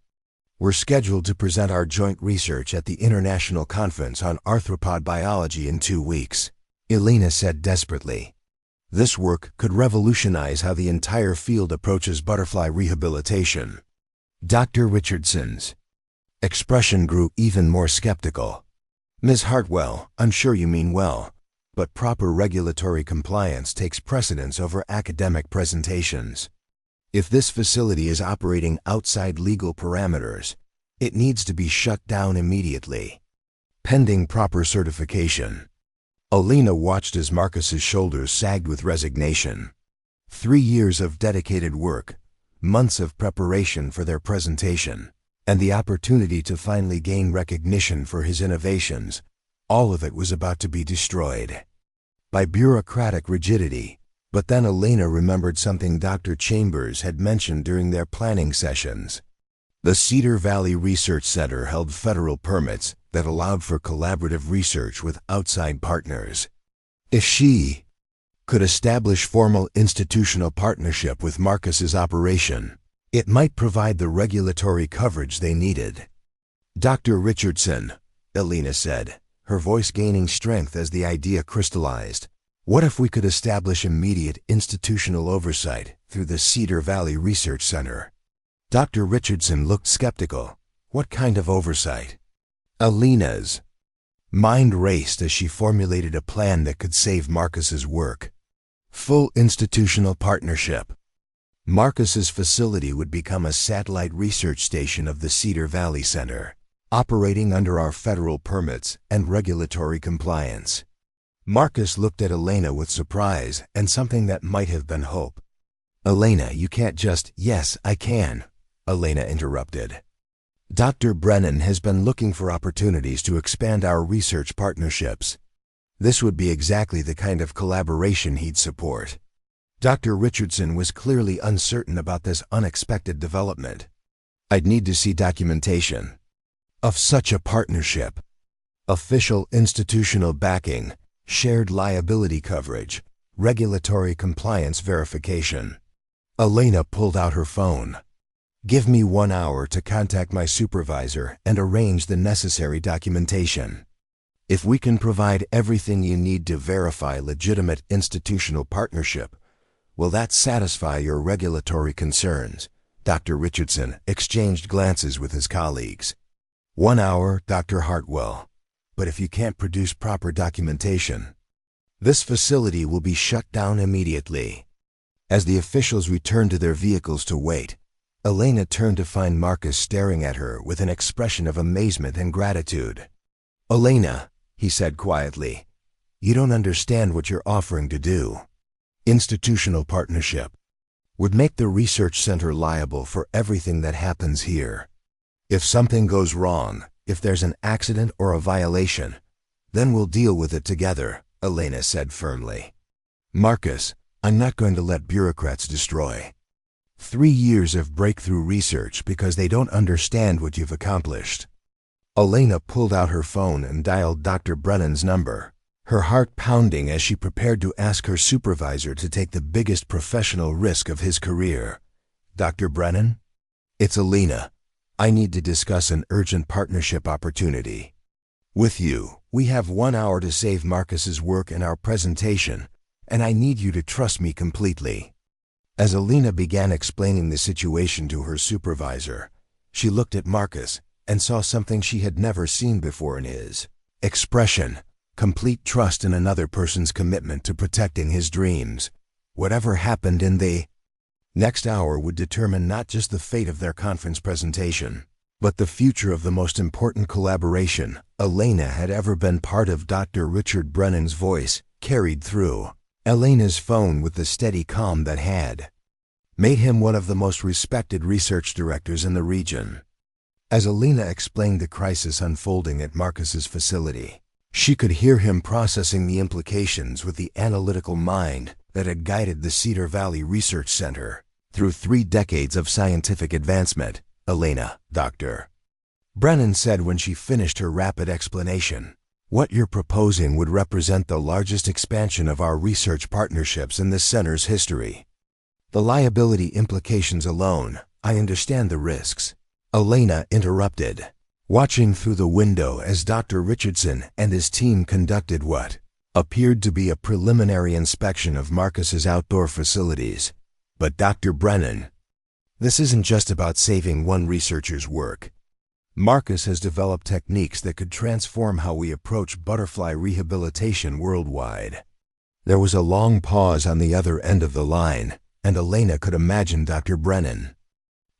We're scheduled to present our joint research at the International Conference on Arthropod Biology in 2 weeks, Elena said desperately. This work could revolutionize how the entire field approaches butterfly rehabilitation. Dr. Richardson's expression grew even more skeptical. Ms. Hartwell, I'm sure you mean well, but proper regulatory compliance takes precedence over academic presentations. If this facility is operating outside legal parameters, it needs to be shut down immediately, pending proper certification. Elena watched as Marcus's shoulders sagged with resignation. 3 years of dedicated work, months of preparation for their presentation, and the opportunity to finally gain recognition for his innovations, all of it was about to be destroyed by bureaucratic rigidity. But then Elena remembered something Dr. Chambers had mentioned during their planning sessions. The Cedar Valley Research Center held federal permits that allowed for collaborative research with outside partners. If she could establish formal institutional partnership with Marcus's operation, it might provide the regulatory coverage they needed. Dr. Richardson, Elena said, her voice gaining strength as the idea crystallized. What if we could establish immediate institutional oversight through the Cedar Valley Research Center? Dr. Richardson looked skeptical. What kind of oversight? Elena's mind raced as she formulated a plan that could save Marcus's work. Full institutional partnership. Marcus's facility would become a satellite research station of the Cedar Valley Center, operating under our federal permits and regulatory compliance. Marcus looked at Elena with surprise and something that might have been hope. Elena, you can't just, yes, I can, Elena interrupted. Dr. Brennan has been looking for opportunities to expand our research partnerships. This would be exactly the kind of collaboration he'd support. Dr. Richardson was clearly uncertain about this unexpected development. I'd need to see documentation of such a partnership. Official institutional backing, shared liability coverage, regulatory compliance verification. Elena pulled out her phone. Give me 1 hour to contact my supervisor and arrange the necessary documentation. If we can provide everything you need to verify legitimate institutional partnership, will that satisfy your regulatory concerns? Dr. Richardson exchanged glances with his colleagues. 1 hour, Dr. Hartwell. But if you can't produce proper documentation, this facility will be shut down immediately. As the officials returned to their vehicles to wait, Elena turned to find Marcus staring at her with an expression of amazement and gratitude. "Elena," he said quietly, "you don't understand what you're offering to do. Institutional partnership would make the research center liable for everything that happens here. If something goes wrong, if there's an accident or a violation, then we'll deal with it together," Elena said firmly. "Marcus, I'm not going to let bureaucrats destroy 3 years of breakthrough research because they don't understand what you've accomplished." Elena pulled out her phone and dialed Dr. Brennan's number, her heart pounding as she prepared to ask her supervisor to take the biggest professional risk of his career. "Dr. Brennan? It's Elena. I need to discuss an urgent partnership opportunity with you. We have 1 hour to save Marcus's work in our presentation, and I need you to trust me completely." As Elena began explaining the situation to her supervisor, she looked at Marcus and saw something she had never seen before in his expression: complete trust in another person's commitment to protecting his dreams. Whatever happened in the next hour would determine not just the fate of their conference presentation, but the future of the most important collaboration Elena had ever been part of. Dr. Richard Brennan's voice carried through Elena's phone with the steady calm that had made him one of the most respected research directors in the region. As Elena explained the crisis unfolding at Marcus's facility, she could hear him processing the implications with the analytical mind that had guided the Cedar Valley Research Center through 3 decades of scientific advancement. "Elena," Dr. Brennan said when she finished her rapid explanation, "what you're proposing would represent the largest expansion of our research partnerships in the center's history. The liability implications alone, I understand the risks." Elena interrupted, watching through the window as Dr. Richardson and his team conducted what appeared to be a preliminary inspection of Marcus's outdoor facilities. "But Dr. Brennan, this isn't just about saving one researcher's work. Marcus has developed techniques that could transform how we approach butterfly rehabilitation worldwide." There was a long pause on the other end of the line, and Elena could imagine Dr. Brennan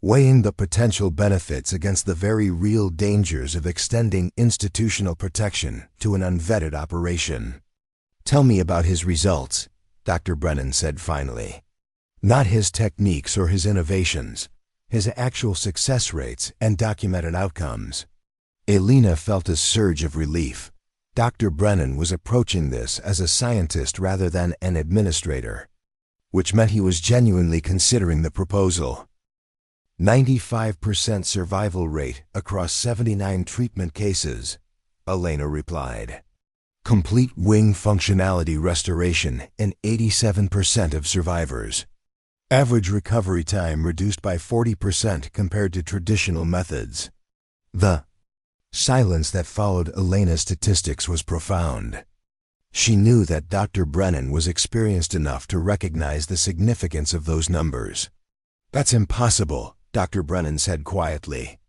weighing the potential benefits against the very real dangers of extending institutional protection to an unvetted operation. "Tell me about his results," Dr. Brennan said finally. "Not his techniques or his innovations, his actual success rates and documented outcomes." Elena felt a surge of relief. Dr. Brennan was approaching this as a scientist rather than an administrator, which meant he was genuinely considering the proposal. 95% survival rate across 79 treatment cases, Elena replied. Complete wing functionality restoration in 87% of survivors. Average recovery time reduced by 40% compared to traditional methods. The silence that followed Elena's statistics was profound. She knew that Dr. Brennan was experienced enough to recognize the significance of those numbers. "That's impossible," Dr. Brennan said quietly.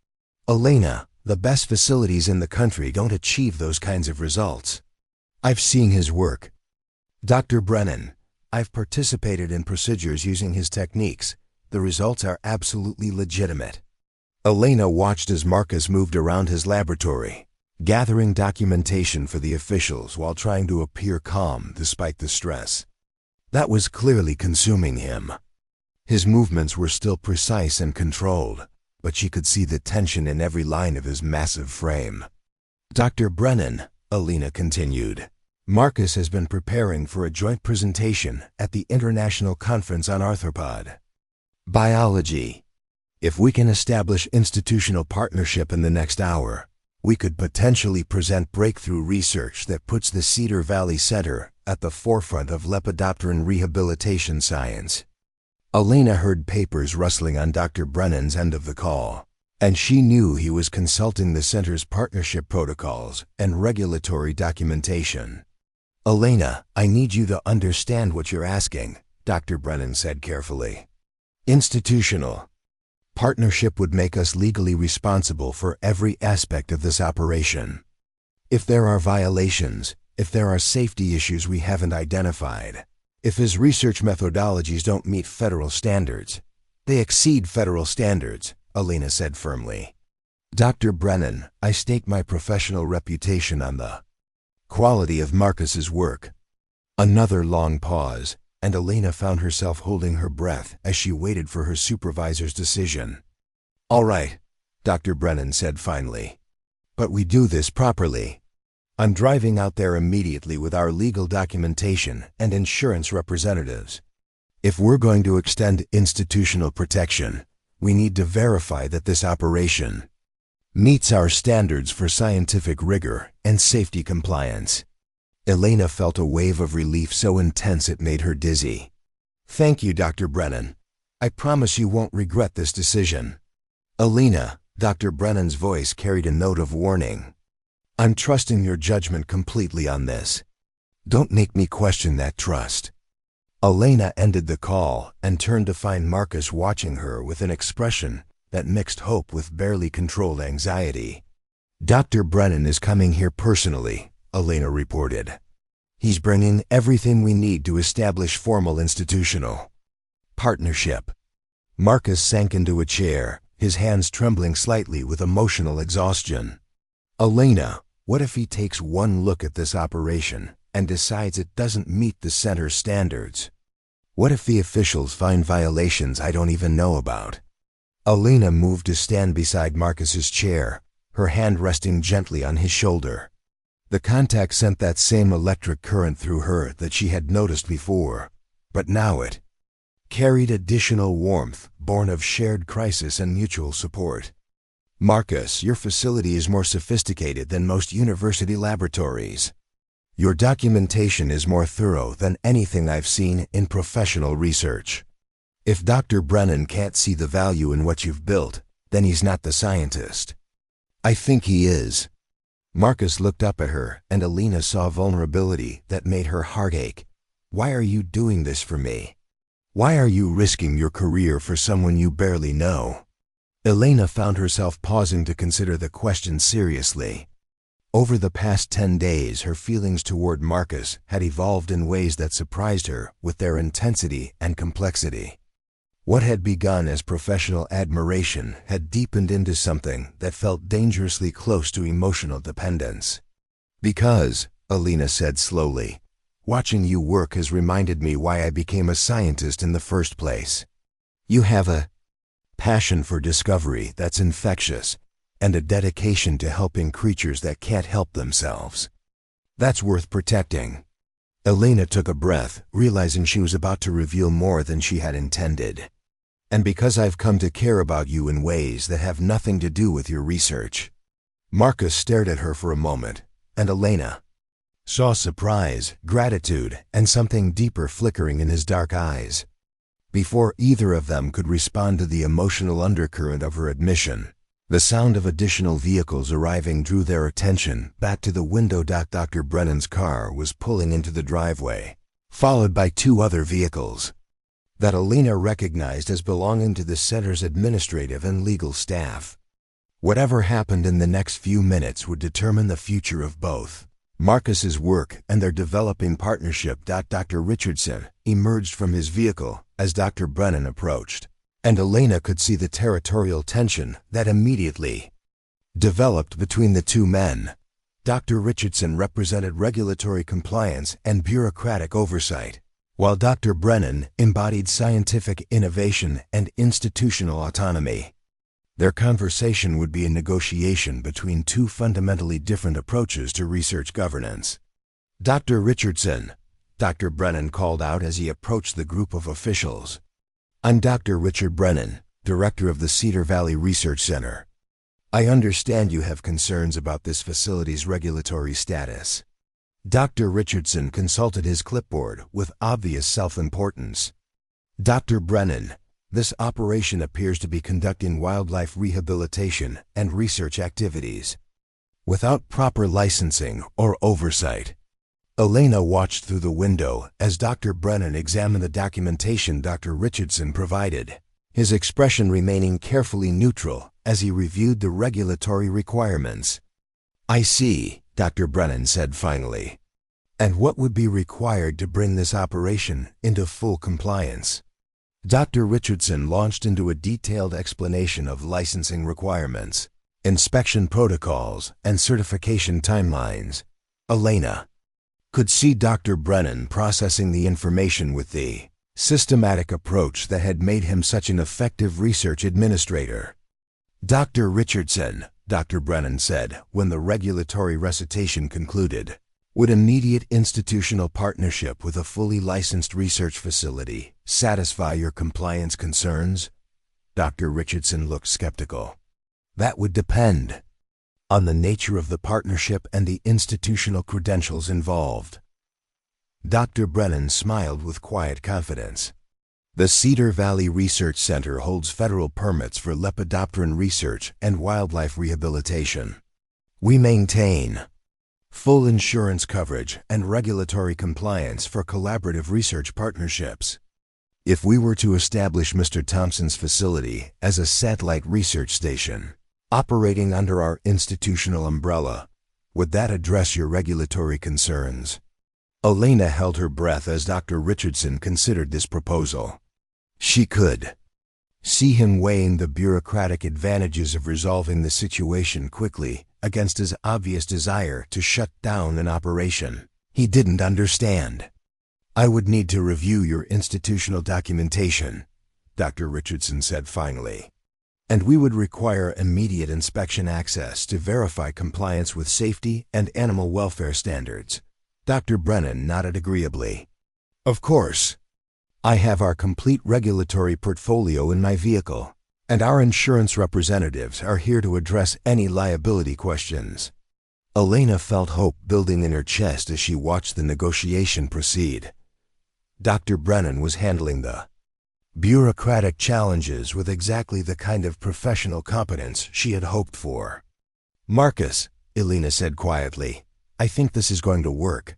"Elena, the best facilities in the country don't achieve those kinds of results. I've seen his work. Dr. Brennan, I've participated in procedures using his techniques. The results are absolutely legitimate." Elena watched as Marcus moved around his laboratory, gathering documentation for the officials while trying to appear calm despite the stress that was clearly consuming him. His movements were still precise and controlled, but she could see the tension in every line of his massive frame. "Dr. Brennan," Elena continued, "Marcus has been preparing for a joint presentation at the International Conference on Arthropod Biology. If we can establish institutional partnership in the next hour, we could potentially present breakthrough research that puts the Cedar Valley Center at the forefront of lepidopteran rehabilitation science." Elena heard papers rustling on Dr. Brennan's end of the call. and she knew he was consulting the center's partnership protocols and regulatory documentation. "Elena, I need you to understand what you're asking," Dr. Brennan said carefully. "Institutional partnership would make us legally responsible for every aspect of this operation. If there are violations, if there are safety issues we haven't identified, if his research methodologies don't meet federal standards, they exceed federal standards," Elena said firmly. "Dr. Brennan, I stake my professional reputation on the quality of Marcus's work." Another long pause, and Elena found herself holding her breath as she waited for her supervisor's decision. "All right," Dr. Brennan said finally. "But we do this properly. I'm driving out there immediately with our legal documentation and insurance representatives. If we're going to extend institutional protection, we need to verify that this operation meets our standards for scientific rigor and safety compliance." Elena felt a wave of relief so intense it made her dizzy. "Thank you, Dr. Brennan. I promise you won't regret this decision." "Elena," Dr. Brennan's voice carried a note of warning. "I'm trusting your judgment completely on this. Don't make me question that trust." Elena ended the call and turned to find Marcus watching her with an expression that mixed hope with barely controlled anxiety. "Dr. Brennan is coming here personally," Elena reported. "He's bringing everything we need to establish formal institutional partnership." Marcus sank into a chair, his hands trembling slightly with emotional exhaustion. "Elena, what if he takes one look at this operation and decides it doesn't meet the center's standards? What if the officials find violations I don't even know about?" Elena moved to stand beside Marcus's chair, her hand resting gently on his shoulder. The contact sent that same electric current through her that she had noticed before, but now it carried additional warmth, born of shared crisis and mutual support. "Marcus, your facility is more sophisticated than most university laboratories. Your documentation is more thorough than anything I've seen in professional research. If Dr. Brennan can't see the value in what you've built, then he's not the scientist." "I think he is." Marcus looked up at her, and Elena saw vulnerability that made her heart ache. "Why are you doing this for me? Why are you risking your career for someone you barely know?" Elena found herself pausing to consider the question seriously. Over the past 10 days, her feelings toward Marcus had evolved in ways that surprised her with their intensity and complexity. What had begun as professional admiration had deepened into something that felt dangerously close to emotional dependence. "Because," Elena said slowly, "watching you work has reminded me why I became a scientist in the first place. You have a passion for discovery that's infectious, and a dedication to helping creatures that can't help themselves. That's worth protecting." Elena took a breath, realizing she was about to reveal more than she had intended. "And because I've come to care about you in ways that have nothing to do with your research." Marcus stared at her for a moment, and Elena saw surprise, gratitude, and something deeper flickering in his dark eyes. Before either of them could respond to the emotional undercurrent of her admission, the sound of additional vehicles arriving drew their attention back to the window dock. Dr. Brennan's car was pulling into the driveway, followed by 2 other vehicles that Elena recognized as belonging to the center's administrative and legal staff. Whatever happened in the next few minutes would determine the future of both Marcus's work and their developing partnership. Dr. Richardson emerged from his vehicle as Dr. Brennan approached, and Elena could see the territorial tension that immediately developed between the two men. Dr. Richardson represented regulatory compliance and bureaucratic oversight, while Dr. Brennan embodied scientific innovation and institutional autonomy. Their conversation would be a negotiation between 2 fundamentally different approaches to research governance. "Dr. Richardson," Dr. Brennan called out as he approached the group of officials. "I'm Dr. Richard Brennan, director of the Cedar Valley Research Center. I understand you have concerns about this facility's regulatory status." Dr. Richardson consulted his clipboard with obvious self-importance. "Dr. Brennan, This operation appears to be conducting wildlife rehabilitation and research activities without proper licensing or oversight. Elena watched through the window as Dr. Brennan examined the documentation Dr. Richardson provided, his expression remaining carefully neutral as he reviewed the regulatory requirements. "I see," Dr. Brennan said finally. "And what would be required to bring this operation into full compliance?" Dr. Richardson launched into a detailed explanation of licensing requirements, inspection protocols, and certification timelines. Elena could see Dr. Brennan processing the information with the systematic approach that had made him such an effective research administrator. "Dr. Richardson," Dr. Brennan said when the regulatory recitation concluded, "would immediate institutional partnership with a fully licensed research facility satisfy your compliance concerns?" Dr. Richardson looked skeptical. "That would depend on the nature of the partnership and the institutional credentials involved." Dr. Brennan smiled with quiet confidence. "The Cedar Valley Research Center holds federal permits for lepidopteran research and wildlife rehabilitation. We maintain full insurance coverage and regulatory compliance for collaborative research partnerships. If we were to establish Mr. Thompson's facility as a satellite research station, operating under our institutional umbrella, would that address your regulatory concerns?" Elena held her breath as Dr. Richardson considered this proposal. She could see him weighing the bureaucratic advantages of resolving the situation quickly against his obvious desire to shut down an operation he didn't understand. "I would need to review your institutional documentation," Dr. Richardson said finally, "and we would require immediate inspection access to verify compliance with safety and animal welfare standards." Dr. Brennan nodded agreeably. "Of course. I have our complete regulatory portfolio in my vehicle, and our insurance representatives are here to address any liability questions." Elena felt hope building in her chest as she watched the negotiation proceed. Dr. Brennan was handling the bureaucratic challenges with exactly the kind of professional competence she had hoped for. "Marcus," Elena said quietly, "I think this is going to work."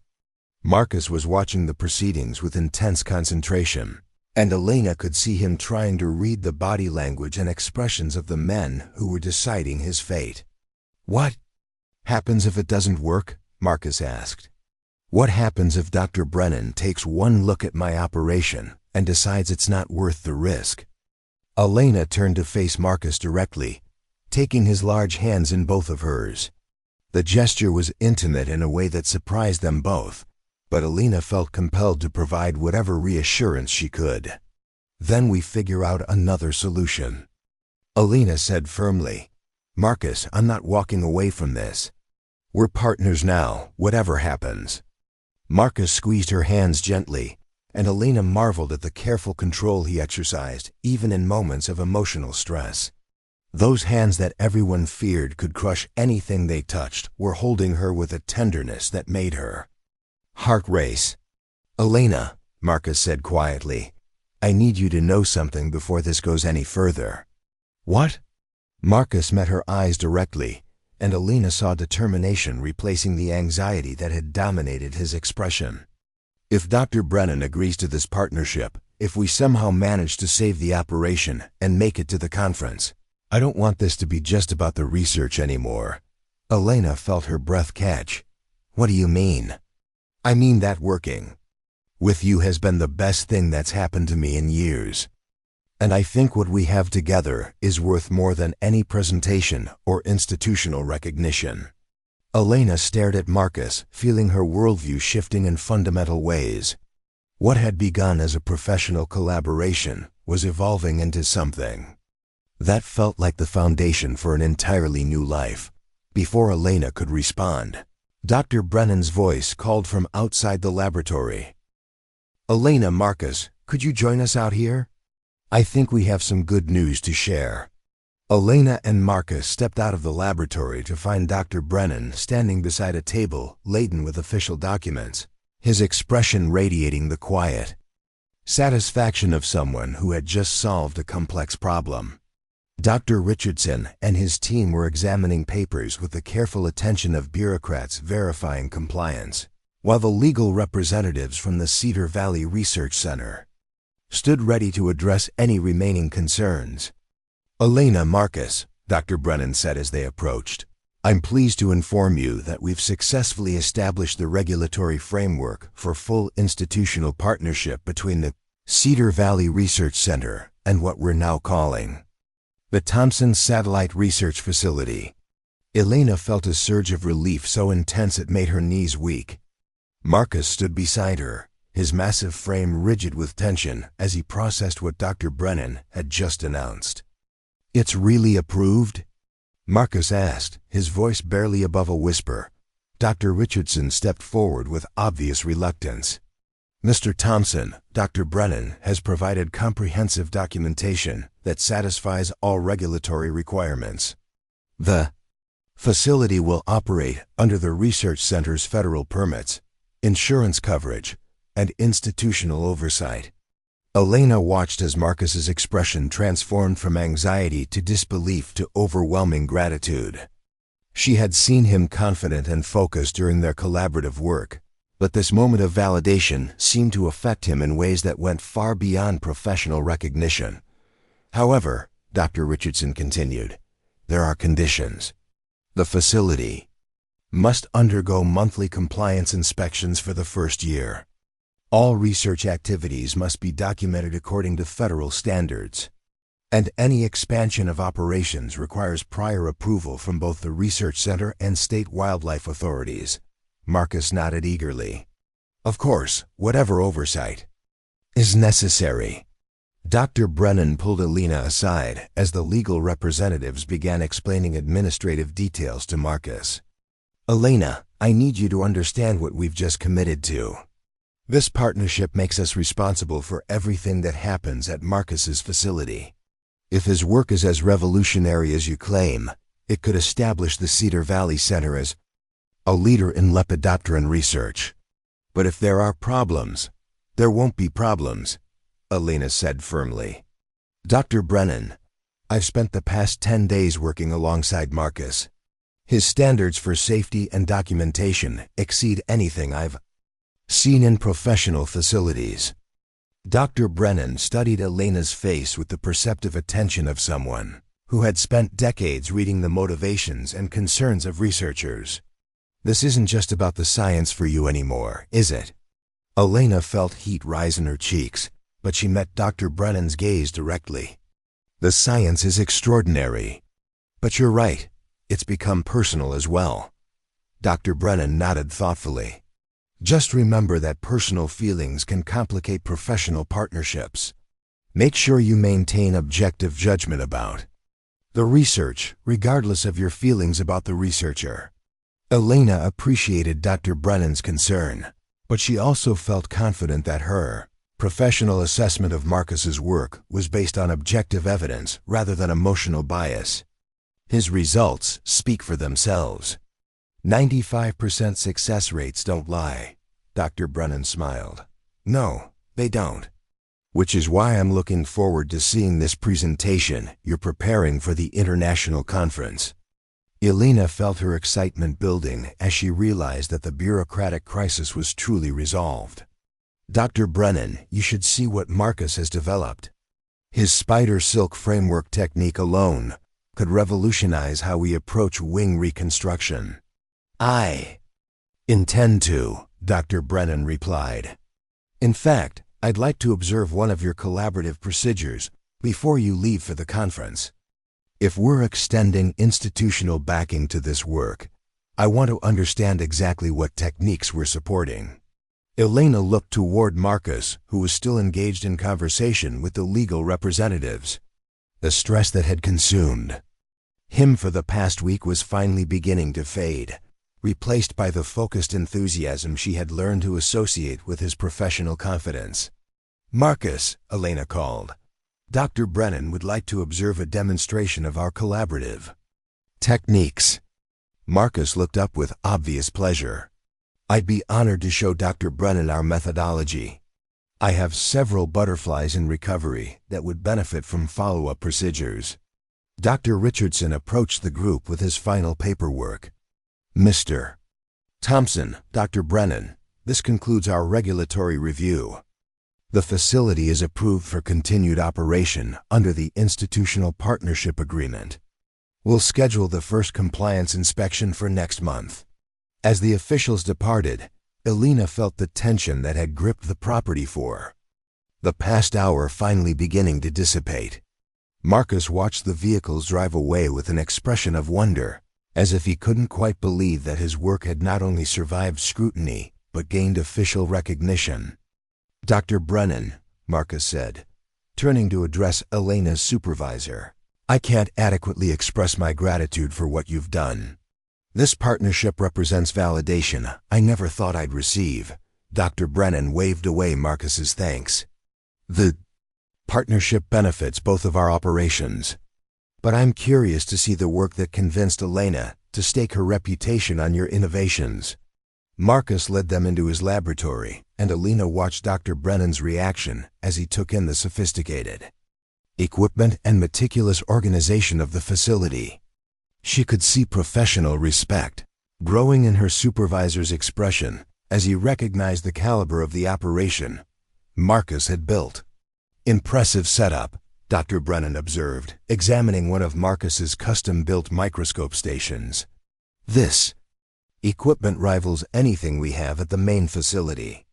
Marcus was watching the proceedings with intense concentration, and Elena could see him trying to read the body language and expressions of the men who were deciding his fate. "What happens if it doesn't work?" Marcus asked. "What happens if Dr. Brennan takes one look at my operation and decides it's not worth the risk?" Elena turned to face Marcus directly, taking his large hands in both of hers. The gesture was intimate in a way that surprised them both, but Elena felt compelled to provide whatever reassurance she could. "Then we figure out another solution," Elena said firmly. "Marcus, I'm not walking away from this. We're partners now, whatever happens." Marcus squeezed her hands gently, and Elena marveled at the careful control he exercised, even in moments of emotional stress. Those hands that everyone feared could crush anything they touched were holding her with a tenderness that made her heart race. "Elena," Marcus said quietly, "I need you to know something before this goes any further." "What?" Marcus met her eyes directly, and Elena saw determination replacing the anxiety that had dominated his expression. "If Dr. Brennan agrees to this partnership, if we somehow manage to save the operation and make it to the conference, I don't want this to be just about the research anymore." Elena felt her breath catch. "What do you mean?" "I mean that working with you has been the best thing that's happened to me in years. And I think what we have together is worth more than any presentation or institutional recognition." Elena stared at Marcus, feeling her worldview shifting in fundamental ways. What had begun as a professional collaboration was evolving into something that felt like the foundation for an entirely new life. Before Elena could respond, Dr. Brennan's voice called from outside the laboratory. "Elena, Marcus, could you join us out here? I think we have some good news to share." Elena and Marcus stepped out of the laboratory to find Dr. Brennan standing beside a table laden with official documents, his expression radiating the quiet satisfaction of someone who had just solved a complex problem. Dr. Richardson and his team were examining papers with the careful attention of bureaucrats verifying compliance, while the legal representatives from the Cedar Valley Research Center stood ready to address any remaining concerns. "Elena, Marcus," Dr. Brennan said as they approached, "I'm pleased to inform you that we've successfully established the regulatory framework for full institutional partnership between the Cedar Valley Research Center and what we're now calling the Thompson Satellite Research Facility." Elena felt a surge of relief so intense it made her knees weak. Marcus stood beside her, his massive frame rigid with tension as he processed what Dr. Brennan had just announced. "It's really approved?" Marcus asked, his voice barely above a whisper. Dr. Richardson stepped forward with obvious reluctance. "Mr. Thompson, Dr. Brennan has provided comprehensive documentation that satisfies all regulatory requirements. The facility will operate under the Research Center's federal permits, insurance coverage, and institutional oversight." Elena watched as Marcus's expression transformed from anxiety to disbelief to overwhelming gratitude. She had seen him confident and focused during their collaborative work, but this moment of validation seemed to affect him in ways that went far beyond professional recognition. "However," Dr. Richardson continued, "there are conditions. The facility must undergo monthly compliance inspections for the first year. All research activities must be documented according to federal standards, and any expansion of operations requires prior approval from both the Research Center and state wildlife authorities." Marcus nodded eagerly. "Of course, whatever oversight is necessary." Dr. Brennan pulled Elena aside as the legal representatives began explaining administrative details to Marcus. "Elena, I need you to understand what we've just committed to. This partnership makes us responsible for everything that happens at Marcus's facility. If his work is as revolutionary as you claim, it could establish the Cedar Valley Center as a leader in lepidopteran research. But if there are problems, there won't be problems," Elena said firmly. "Dr. Brennan, I've spent the past 10 days working alongside Marcus. His standards for safety and documentation exceed anything I've seen in professional facilities." Dr. Brennan studied Elena's face with the perceptive attention of someone who had spent decades reading the motivations and concerns of researchers. "This isn't just about the science for you anymore, is it?" Elena felt heat rise in her cheeks, but she met Dr. Brennan's gaze directly. "The science is extraordinary. But you're right, it's become personal as well." Dr. Brennan nodded thoughtfully. "Just remember that personal feelings can complicate professional partnerships. Make sure you maintain objective judgment about the research, regardless of your feelings about the researcher." Elena appreciated Dr. Brennan's concern, but she also felt confident that her professional assessment of Marcus's work was based on objective evidence rather than emotional bias. His results speak for themselves. 95% success rates don't lie," Dr. Brennan smiled. "No, they don't. Which is why I'm looking forward to seeing this presentation you're preparing for the international conference." Elena felt her excitement building as she realized that the bureaucratic crisis was truly resolved. "Dr. Brennan, you should see what Marcus has developed. His spider silk framework technique alone could revolutionize how we approach wing reconstruction." "I intend to," Dr. Brennan replied. "In fact, I'd like to observe one of your collaborative procedures before you leave for the conference. If we're extending institutional backing to this work, I want to understand exactly what techniques we're supporting." Elena looked toward Marcus, who was still engaged in conversation with the legal representatives. The stress that had consumed him for the past week was finally beginning to fade, replaced by the focused enthusiasm she had learned to associate with his professional confidence. "Marcus," Elena called, "Dr. Brennan would like to observe a demonstration of our collaborative techniques." Marcus looked up with obvious pleasure. "I'd be honored to show Dr. Brennan our methodology." I have several butterflies in recovery that would benefit from follow-up procedures. Dr. Richardson approached the group with his final paperwork. Mr. Thompson, Dr. Brennan, this concludes our regulatory review. The facility is approved for continued operation under the Institutional Partnership Agreement. We'll schedule the first compliance inspection for next month. As the officials departed, Elena felt the tension that had gripped the property for the past hour finally beginning to dissipate. Marcus watched the vehicles drive away with an expression of wonder, as if he couldn't quite believe that his work had not only survived scrutiny, but gained official recognition. Dr. Brennan, Marcus said, turning to address Elena's supervisor, I can't adequately express my gratitude for what you've done. This partnership represents validation I never thought I'd receive. Dr. Brennan waved away Marcus's thanks. The partnership benefits both of our operations. But I'm curious to see the work that convinced Elena to stake her reputation on your innovations. Marcus led them into his laboratory, and Elena watched Dr. Brennan's reaction as he took in the sophisticated equipment and meticulous organization of the facility. She could see professional respect growing in her supervisor's expression as he recognized the caliber of the operation Marcus had built. Impressive setup, Dr. Brennan observed, examining one of Marcus's custom-built microscope stations. This equipment rivals anything we have at the main facility.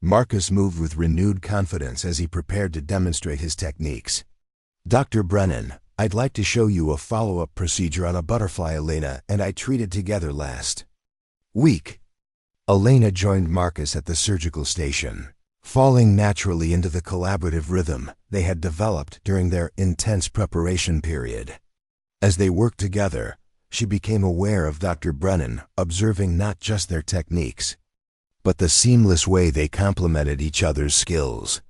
Marcus moved with renewed confidence as he prepared to demonstrate his techniques. Dr. Brennan, I'd like to show you a follow-up procedure on a butterfly Elena and I treated together last week. Elena joined Marcus at the surgical station, falling naturally into the collaborative rhythm they had developed during their intense preparation period. As they worked together, she became aware of Dr. Brennan observing not just their techniques, but the seamless way they complemented each other's skills.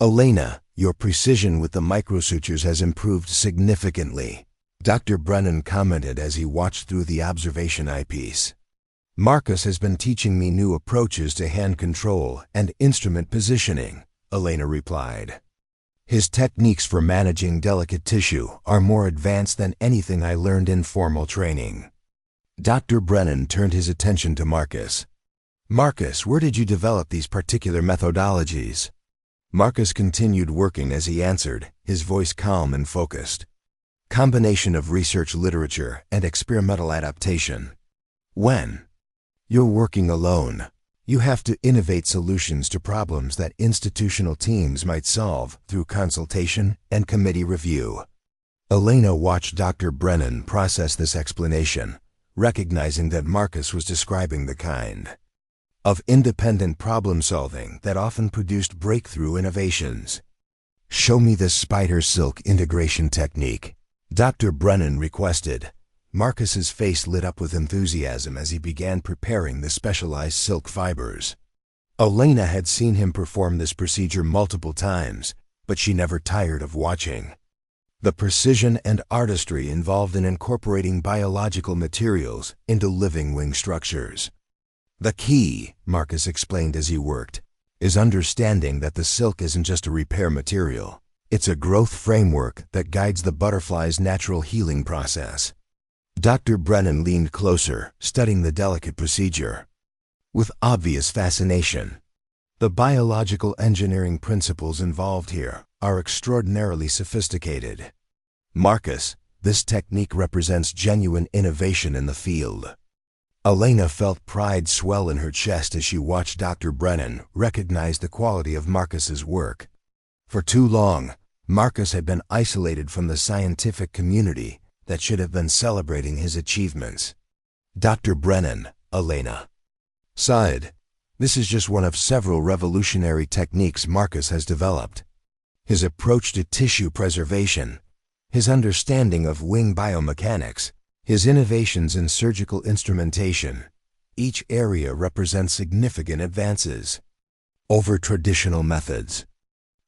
Elena, your precision with the microsutures has improved significantly, Dr. Brennan commented as he watched through the observation eyepiece. Marcus has been teaching me new approaches to hand control and instrument positioning, Elena replied. His techniques for managing delicate tissue are more advanced than anything I learned in formal training. Dr. Brennan turned his attention to Marcus. Marcus, where did you develop these particular methodologies? Marcus continued working as he answered, his voice calm and focused. Combination of research literature and experimental adaptation. When you're working alone, you have to innovate solutions to problems that institutional teams might solve through consultation and committee review. Elena watched Dr. Brennan process this explanation, recognizing that Marcus was describing the kind of independent problem-solving that often produced breakthrough innovations. Show me this spider silk integration technique, Dr. Brennan requested. Marcus's face lit up with enthusiasm as he began preparing the specialized silk fibers. Elena had seen him perform this procedure multiple times, but she never tired of watching. The precision and artistry involved in incorporating biological materials into living wing structures. The key, Marcus explained as he worked, is understanding that the silk isn't just a repair material. It's a growth framework that guides the butterfly's natural healing process. Dr. Brennan leaned closer, studying the delicate procedure with obvious fascination. The biological engineering principles involved here are extraordinarily sophisticated. Marcus, this technique represents genuine innovation in the field. Elena felt pride swell in her chest as she watched Dr. Brennan recognize the quality of Marcus's work. For too long, Marcus had been isolated from the scientific community that should have been celebrating his achievements. Dr. Brennan, Elena sighed. This is just one of several revolutionary techniques Marcus has developed. His approach to tissue preservation, his understanding of wing biomechanics, his innovations in surgical instrumentation, each area represents significant advances over traditional methods.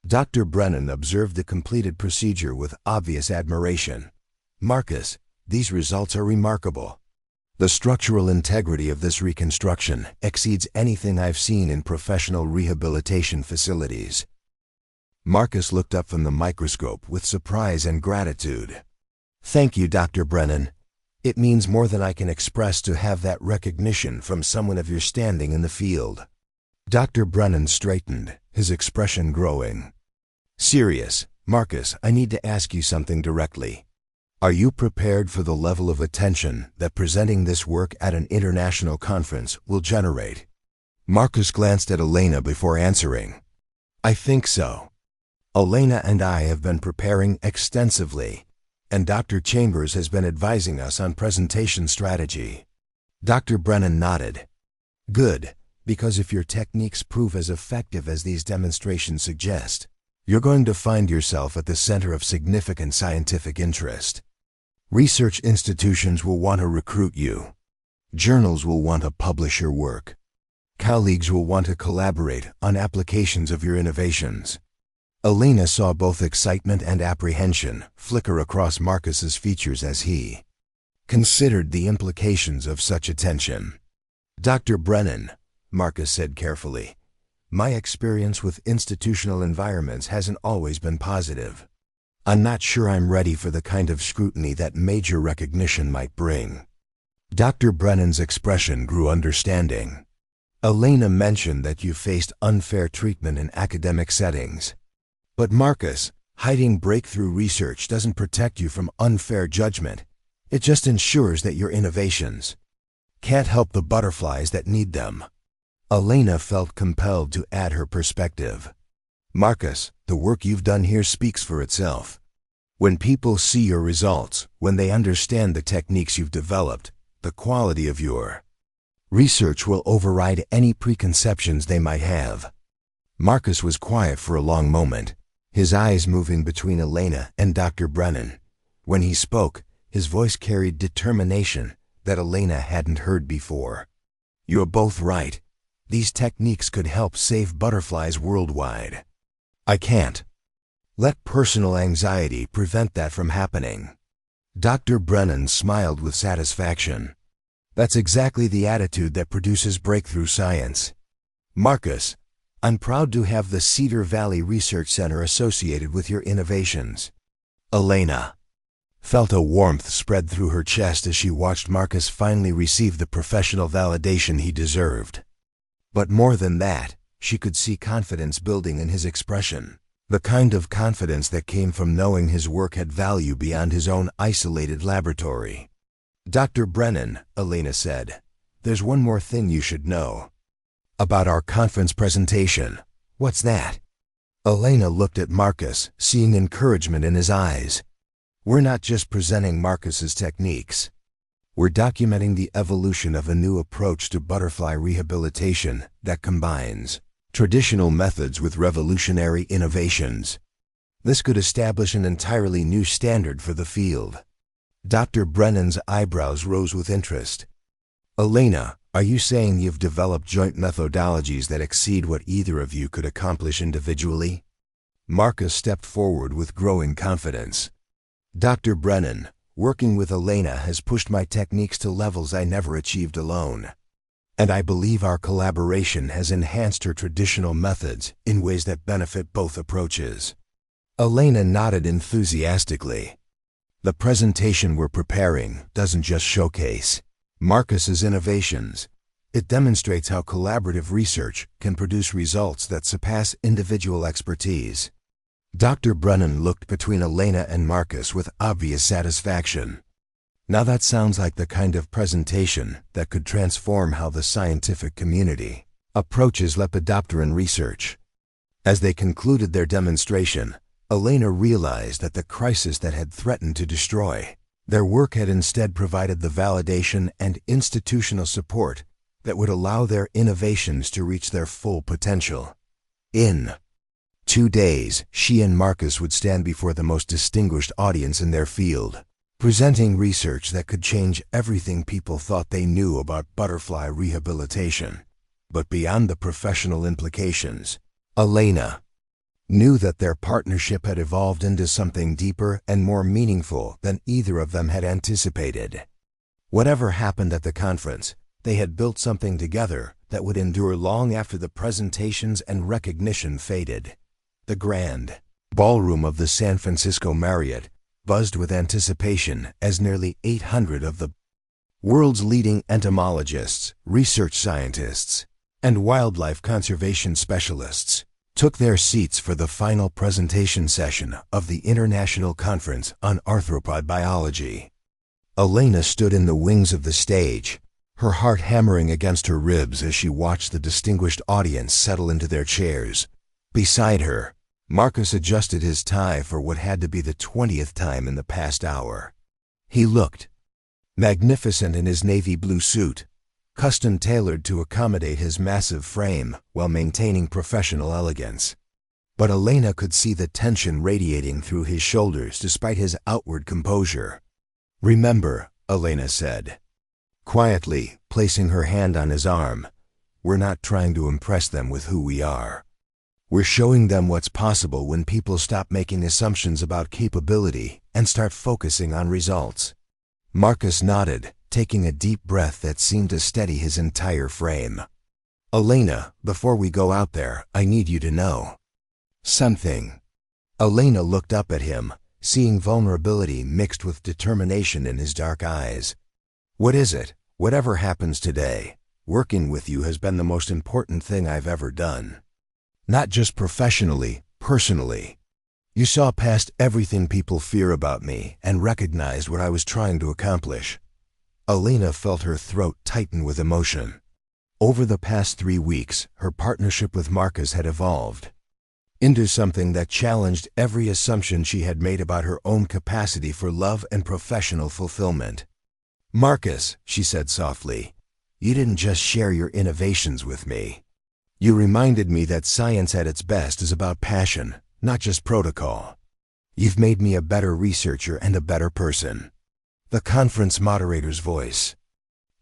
Dr. Brennan observed the completed procedure with obvious admiration. Marcus, these results are remarkable. The structural integrity of this reconstruction exceeds anything I've seen in professional rehabilitation facilities. Marcus looked up from the microscope with surprise and gratitude. Thank you, Dr. Brennan. It means more than I can express to have that recognition from someone of your standing in the field. Dr. Brennan straightened, his expression growing. Serious, Marcus, I need to ask you something directly. Are you prepared for the level of attention that presenting this work at an international conference will generate? Marcus glanced at Elena before answering. I think so. Elena and I have been preparing extensively, and Dr. Chambers has been advising us on presentation strategy. Dr. Brennan nodded. Good, because if your techniques prove as effective as these demonstrations suggest, you're going to find yourself at the center of significant scientific interest. Research institutions will want to recruit you. Journals will want to publish your work. Colleagues will want to collaborate on applications of your innovations. Elena saw both excitement and apprehension flicker across Marcus's features as he considered the implications of such attention. Dr. Brennan, Marcus said carefully, my experience with institutional environments hasn't always been positive. I'm not sure I'm ready for the kind of scrutiny that major recognition might bring. Dr. Brennan's expression grew understanding. Elena mentioned that you faced unfair treatment in academic settings. But Marcus, hiding breakthrough research doesn't protect you from unfair judgment. It just ensures that your innovations can't help the butterflies that need them. Elena felt compelled to add her perspective. Marcus, the work you've done here speaks for itself. When people see your results, when they understand the techniques you've developed, the quality of your research will override any preconceptions they might have. Marcus was quiet for a long moment, his eyes moving between Elena and Dr. Brennan. When he spoke, his voice carried determination that Elena hadn't heard before. You're both right. These techniques could help save butterflies worldwide. I can't let personal anxiety prevent that from happening. Dr. Brennan smiled with satisfaction. That's exactly the attitude that produces breakthrough science. Marcus, I'm proud to have the Cedar Valley Research Center associated with your innovations. Elena felt a warmth spread through her chest as she watched Marcus finally receive the professional validation he deserved. But more than that, she could see confidence building in his expression, the kind of confidence that came from knowing his work had value beyond his own isolated laboratory. Dr. Brennan, Elena said, there's one more thing you should know. About our conference presentation. What's that? Elena looked at Marcus, seeing encouragement in his eyes. We're not just presenting Marcus's techniques. We're documenting the evolution of a new approach to butterfly rehabilitation that combines traditional methods with revolutionary innovations. This could establish an entirely new standard for the field. Dr. Brennan's eyebrows rose with interest. Elena, are you saying you've developed joint methodologies that exceed what either of you could accomplish individually? Marcus stepped forward with growing confidence. Dr. Brennan, working with Elena has pushed my techniques to levels I never achieved alone. And I believe our collaboration has enhanced her traditional methods in ways that benefit both approaches. Elena nodded enthusiastically. The presentation we're preparing doesn't just showcase Marcus's innovations. It demonstrates how collaborative research can produce results that surpass individual expertise. Dr. Brennan looked between Elena and Marcus with obvious satisfaction. Now that sounds like the kind of presentation that could transform how the scientific community approaches lepidopteran research. As they concluded their demonstration, Elena realized that the crisis that had threatened to destroy their work had instead provided the validation and institutional support that would allow their innovations to reach their full potential. In 2 days, she and Marcus would stand before the most distinguished audience in their field, presenting research that could change everything people thought they knew about butterfly rehabilitation. But beyond the professional implications, Elena knew that their partnership had evolved into something deeper and more meaningful than either of them had anticipated. Whatever happened at the conference, they had built something together that would endure long after the presentations and recognition faded. The grand ballroom of the San Francisco Marriott buzzed with anticipation as nearly 800 of the world's leading entomologists, research scientists, and wildlife conservation specialists took their seats for the final presentation session of the International Conference on Arthropod Biology. Elena stood in the wings of the stage, her heart hammering against her ribs as she watched the distinguished audience settle into their chairs. Beside her, Marcus adjusted his tie for what had to be the 20th time in the past hour. He looked magnificent in his navy blue suit, custom-tailored to accommodate his massive frame while maintaining professional elegance. But Elena could see the tension radiating through his shoulders despite his outward composure. "Remember," Elena said, quietly placing her hand on his arm, "we're not trying to impress them with who we are. We're showing them what's possible when people stop making assumptions about capability and start focusing on results." Marcus nodded, taking a deep breath that seemed to steady his entire frame. "Elena, before we go out there, I need you to know something." Elena looked up at him, seeing vulnerability mixed with determination in his dark eyes. "What is it? Whatever happens today, working with you has been the most important thing I've ever done. Not just professionally, personally. You saw past everything people fear about me and recognized what I was trying to accomplish." Elena felt her throat tighten with emotion. Over the past 3 weeks, her partnership with Marcus had evolved into something that challenged every assumption she had made about her own capacity for love and professional fulfillment. "Marcus," she said softly, "you didn't just share your innovations with me. You reminded me that science at its best is about passion, not just protocol. You've made me a better researcher and a better person." The conference moderator's voice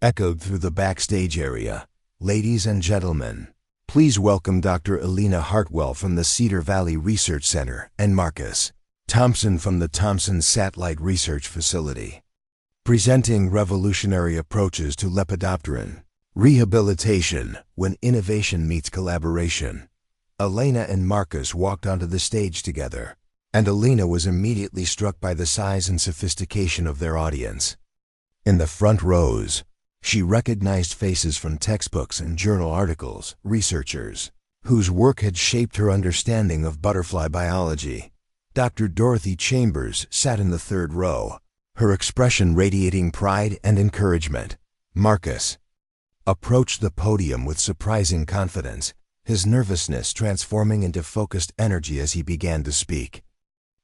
echoed through the backstage area. "Ladies and gentlemen, please welcome Dr. Elena Hartwell from the Cedar Valley Research Center and Marcus Thompson from the Thompson Satellite Research Facility, presenting revolutionary approaches to lepidopteran rehabilitation when innovation meets collaboration." Elena and Marcus walked onto the stage together, and Elena was immediately struck by the size and sophistication of their audience. In the front rows, she recognized faces from textbooks and journal articles, researchers whose work had shaped her understanding of butterfly biology. Dr. Dorothy Chambers sat in the third row, her expression radiating pride and encouragement. Marcus approached the podium with surprising confidence, his nervousness transforming into focused energy as he began to speak.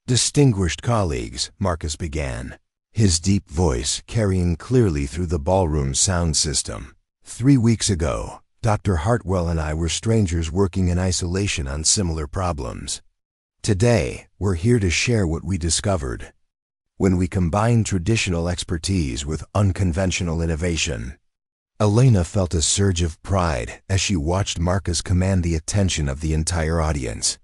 "Distinguished colleagues," Marcus began, his deep voice carrying clearly through the ballroom sound system. "3 weeks ago, Dr. Hartwell and I were strangers working in isolation on similar problems. Today, we're here to share what we discovered when we combined traditional expertise with unconventional innovation." Elena felt a surge of pride as she watched Marcus command the attention of the entire audience.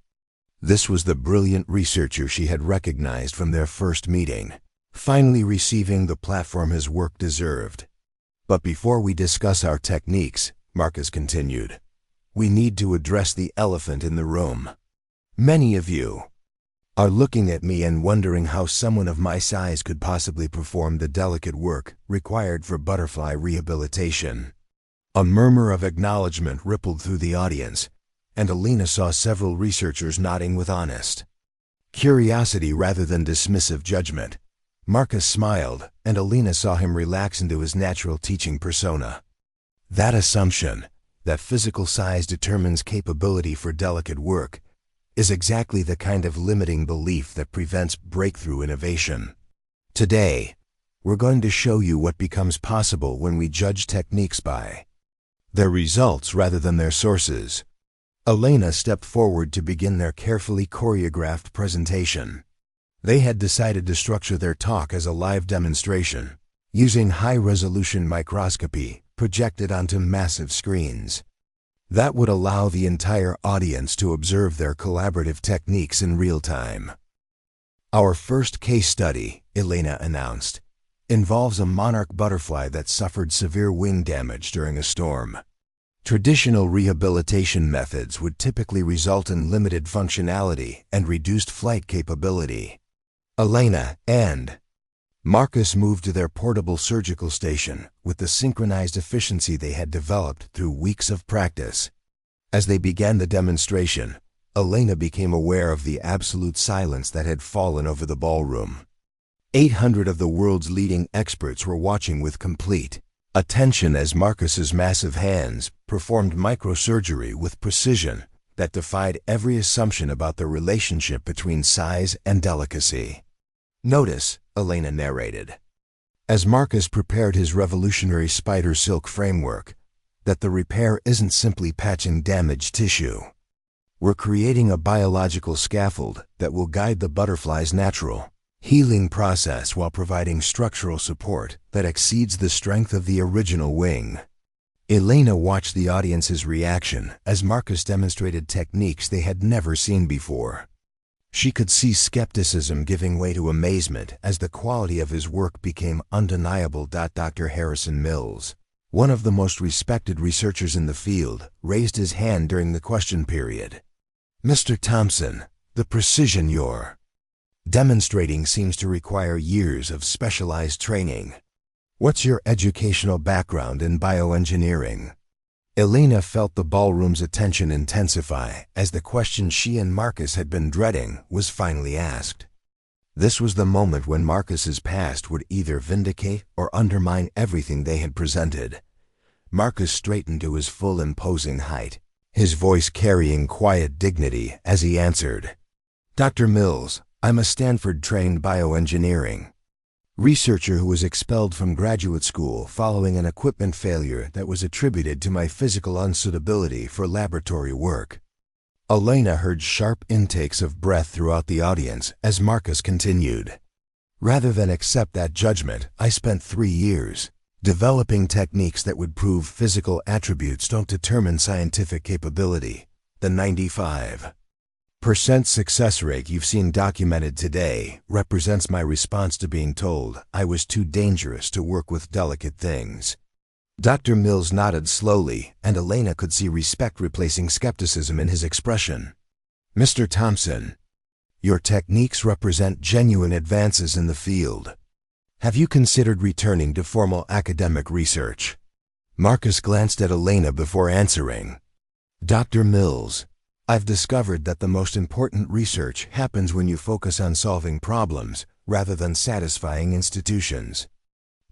This was the brilliant researcher she had recognized from their first meeting, finally receiving the platform his work deserved. "But before we discuss our techniques," Marcus continued, "we need to address the elephant in the room. Many of you are looking at me and wondering how someone of my size could possibly perform the delicate work required for butterfly rehabilitation." A murmur of acknowledgement rippled through the audience, and Elena saw several researchers nodding with honest curiosity rather than dismissive judgment. Marcus smiled, and Elena saw him relax into his natural teaching persona. That assumption, that physical size determines capability for delicate work, is exactly the kind of limiting belief that prevents breakthrough innovation. Today, we're going to show you what becomes possible when we judge techniques by their results rather than their sources. Elena stepped forward to begin their carefully choreographed presentation. They had decided to structure their talk as a live demonstration, using high-resolution microscopy projected onto massive screens. That would allow the entire audience to observe their collaborative techniques in real time. "Our first case study," Elena announced, involves a monarch butterfly that suffered severe wing damage during a storm. Traditional rehabilitation methods would typically result in limited functionality and reduced flight capability. Elena and Marcus moved to their portable surgical station with the synchronized efficiency they had developed through weeks of practice. As they began the demonstration, Elena became aware of the absolute silence that had fallen over the ballroom. 800 of the world's leading experts were watching with complete attention as Marcus's massive hands performed microsurgery with precision that defied every assumption about the relationship between size and delicacy. "Notice," Elena narrated, as Marcus prepared his revolutionary spider silk framework, that the repair isn't simply patching damaged tissue. We're creating a biological scaffold that will guide the butterfly's natural healing process while providing structural support that exceeds the strength of the original wing. Elena watched the audience's reaction as Marcus demonstrated techniques they had never seen before. She could see skepticism giving way to amazement as the quality of his work became undeniable. Dr. Harrison Mills, one of the most respected researchers in the field, raised his hand during the question period. "Mr. Thompson, the precision you're demonstrating seems to require years of specialized training. What's your educational background in bioengineering?" Elena felt the ballroom's attention intensify as the question she and Marcus had been dreading was finally asked. This was the moment when Marcus's past would either vindicate or undermine everything they had presented. Marcus straightened to his full imposing height, his voice carrying quiet dignity as he answered, "Dr. Mills, I'm a Stanford-trained bioengineering researcher who was expelled from graduate school following an equipment failure that was attributed to my physical unsuitability for laboratory work." Elena heard sharp intakes of breath throughout the audience as Marcus continued. "Rather than accept that judgment, I spent 3 years developing techniques that would prove physical attributes don't determine scientific capability. The 95% success rate you've seen documented today represents my response to being told I was too dangerous to work with delicate things." Dr. Mills nodded slowly, and Elena could see respect replacing skepticism in his expression. "Mr. Thompson, your techniques represent genuine advances in the field. Have you considered returning to formal academic research?" Marcus glanced at Elena before answering. "Dr. Mills, I've discovered that the most important research happens when you focus on solving problems rather than satisfying institutions.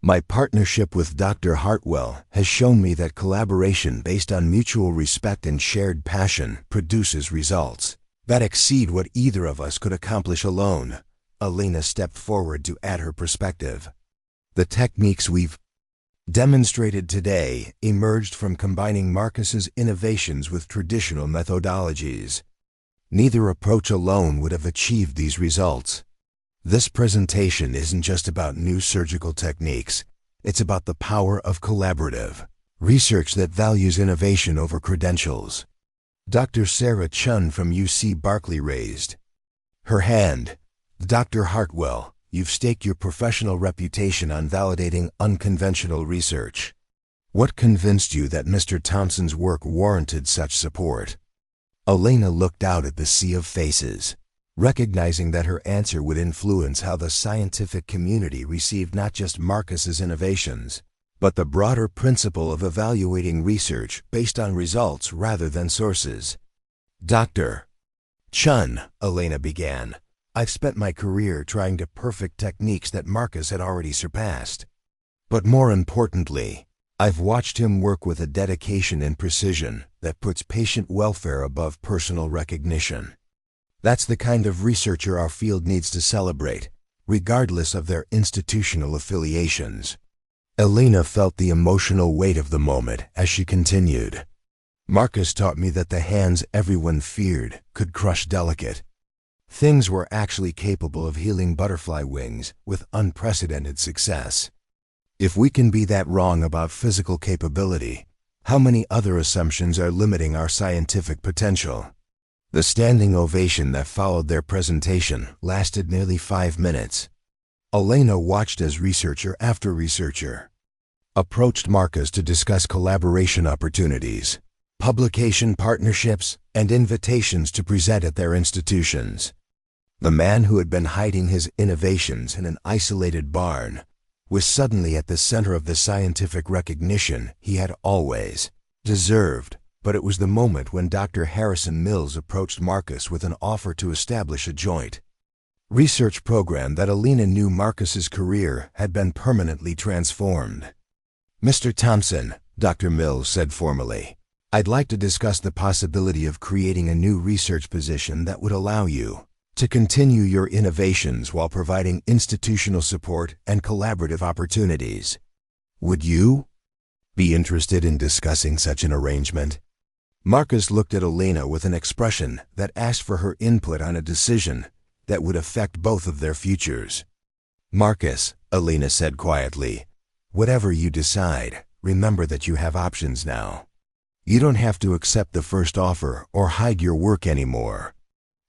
My partnership with Dr. Hartwell has shown me that collaboration based on mutual respect and shared passion produces results that exceed what either of us could accomplish alone." Elena stepped forward to add her perspective. "The techniques we've demonstrated today emerged from combining Marcus's innovations with traditional methodologies. Neither approach alone would have achieved these results. This presentation isn't just about new surgical techniques. It's about the power of collaborative research that values innovation over credentials." Dr. Sarah Chun from UC Berkeley raised her hand. "Dr. Hartwell, you've staked your professional reputation on validating unconventional research. What convinced you that Mr. Thompson's work warranted such support?" Elena looked out at the sea of faces, recognizing that her answer would influence how the scientific community received not just Marcus's innovations, but the broader principle of evaluating research based on results rather than sources. "Dr. Chun," Elena began, "I've spent my career trying to perfect techniques that Marcus had already surpassed. But more importantly, I've watched him work with a dedication and precision that puts patient welfare above personal recognition. That's the kind of researcher our field needs to celebrate, regardless of their institutional affiliations." Elena felt the emotional weight of the moment as she continued. "Marcus taught me that the hands everyone feared could crush delicate things were actually capable of healing butterfly wings with unprecedented success. If we can be that wrong about physical capability, how many other assumptions are limiting our scientific potential?" The standing ovation that followed their presentation lasted nearly 5 minutes. Elena watched as researcher after researcher approached Marcus to discuss collaboration opportunities, publication partnerships, and invitations to present at their institutions. The man who had been hiding his innovations in an isolated barn was suddenly at the center of the scientific recognition he had always deserved. But it was the moment when Dr. Harrison Mills approached Marcus with an offer to establish a joint research program that Elena knew Marcus's career had been permanently transformed. "Mr. Thompson," Dr. Mills said formally, "I'd like to discuss the possibility of creating a new research position that would allow you to continue your innovations while providing institutional support and collaborative opportunities. Would you be interested in discussing such an arrangement?" Marcus looked at Elena with an expression that asked for her input on a decision that would affect both of their futures. "Marcus," Elena said quietly, "whatever you decide, remember that you have options now. You don't have to accept the first offer or hide your work anymore."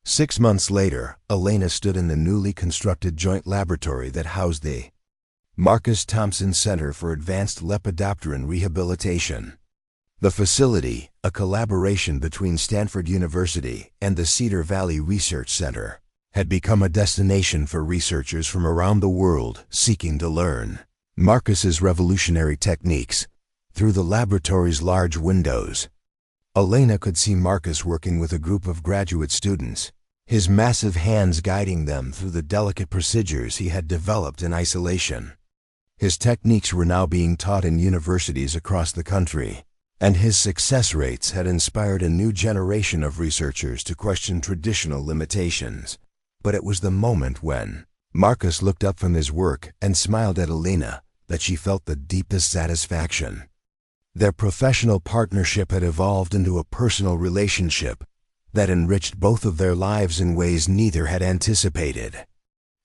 6 months later, Elena stood in the newly constructed joint laboratory that housed the Marcus Thompson Center for Advanced Lepidopteran Rehabilitation. The facility, a collaboration between Stanford University and the Cedar Valley Research Center, had become a destination for researchers from around the world seeking to learn Marcus's revolutionary techniques through the laboratory's large windows. Elena could see Marcus working with a group of graduate students, his massive hands guiding them through the delicate procedures he had developed in isolation. His techniques were now being taught in universities across the country, and his success rates had inspired a new generation of researchers to question traditional limitations. But it was the moment when Marcus looked up from his work and smiled at Elena that she felt the deepest satisfaction. Their professional partnership had evolved into a personal relationship that enriched both of their lives in ways neither had anticipated.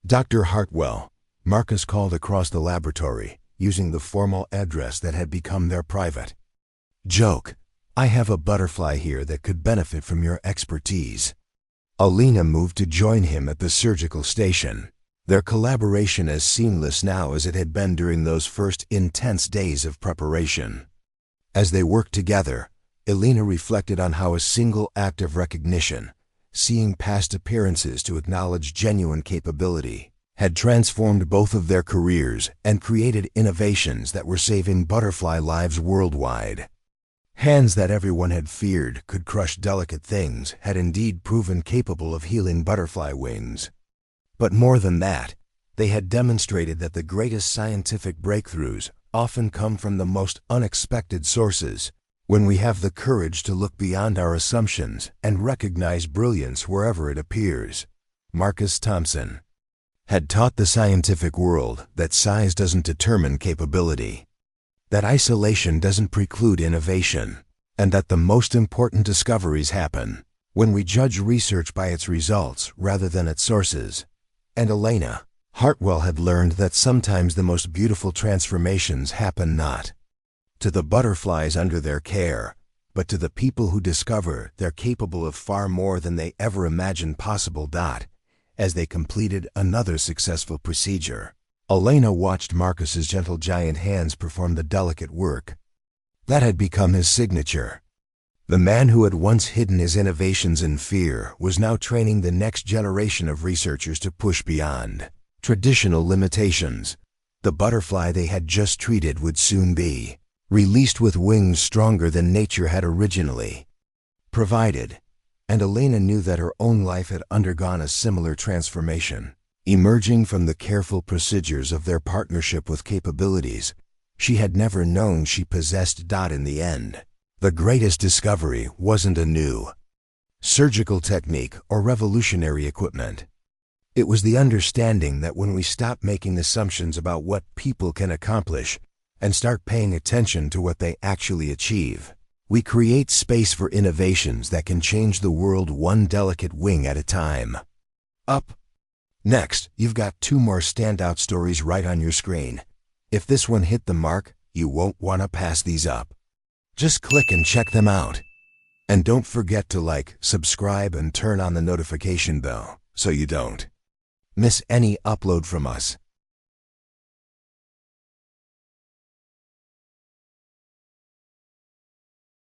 "Dr. Hartwell," Marcus called across the laboratory, using the formal address that had become their private joke, "I have a butterfly here that could benefit from your expertise." Elena moved to join him at the surgical station, their collaboration as seamless now as it had been during those first intense days of preparation. As they worked together, Elena reflected on how a single act of recognition, seeing past appearances to acknowledge genuine capability, had transformed both of their careers and created innovations that were saving butterfly lives worldwide. Hands that everyone had feared could crush delicate things had indeed proven capable of healing butterfly wings. But more than that, they had demonstrated that the greatest scientific breakthroughs often come from the most unexpected sources, when we have the courage to look beyond our assumptions and recognize brilliance wherever it appears. Marcus Thompson had taught the scientific world that size doesn't determine capability, that isolation doesn't preclude innovation, and that the most important discoveries happen when we judge research by its results rather than its sources. And Elena Hartwell had learned that sometimes the most beautiful transformations happen not to the butterflies under their care, but to the people who discover they're capable of far more than they ever imagined possible. As they completed another successful procedure, Elena watched Marcus's gentle giant hands perform the delicate work that had become his signature. The man who had once hidden his innovations in fear was now training the next generation of researchers to push beyond traditional limitations. The butterfly they had just treated would soon be released with wings stronger than nature had originally provided, and Elena knew that her own life had undergone a similar transformation. Emerging from the careful procedures of their partnership with capabilities she had never known she possessed. In the end, the greatest discovery wasn't a new surgical technique or revolutionary equipment. It was the understanding that when we stop making assumptions about what people can accomplish and start paying attention to what they actually achieve, we create space for innovations that can change the world one delicate wing at a time. Up next, you've got 2 more standout stories right on your screen. If this one hit the mark, you won't want to pass these up. Just click and check them out. And don't forget to like, subscribe, and turn on the notification bell so you don't miss any upload from us.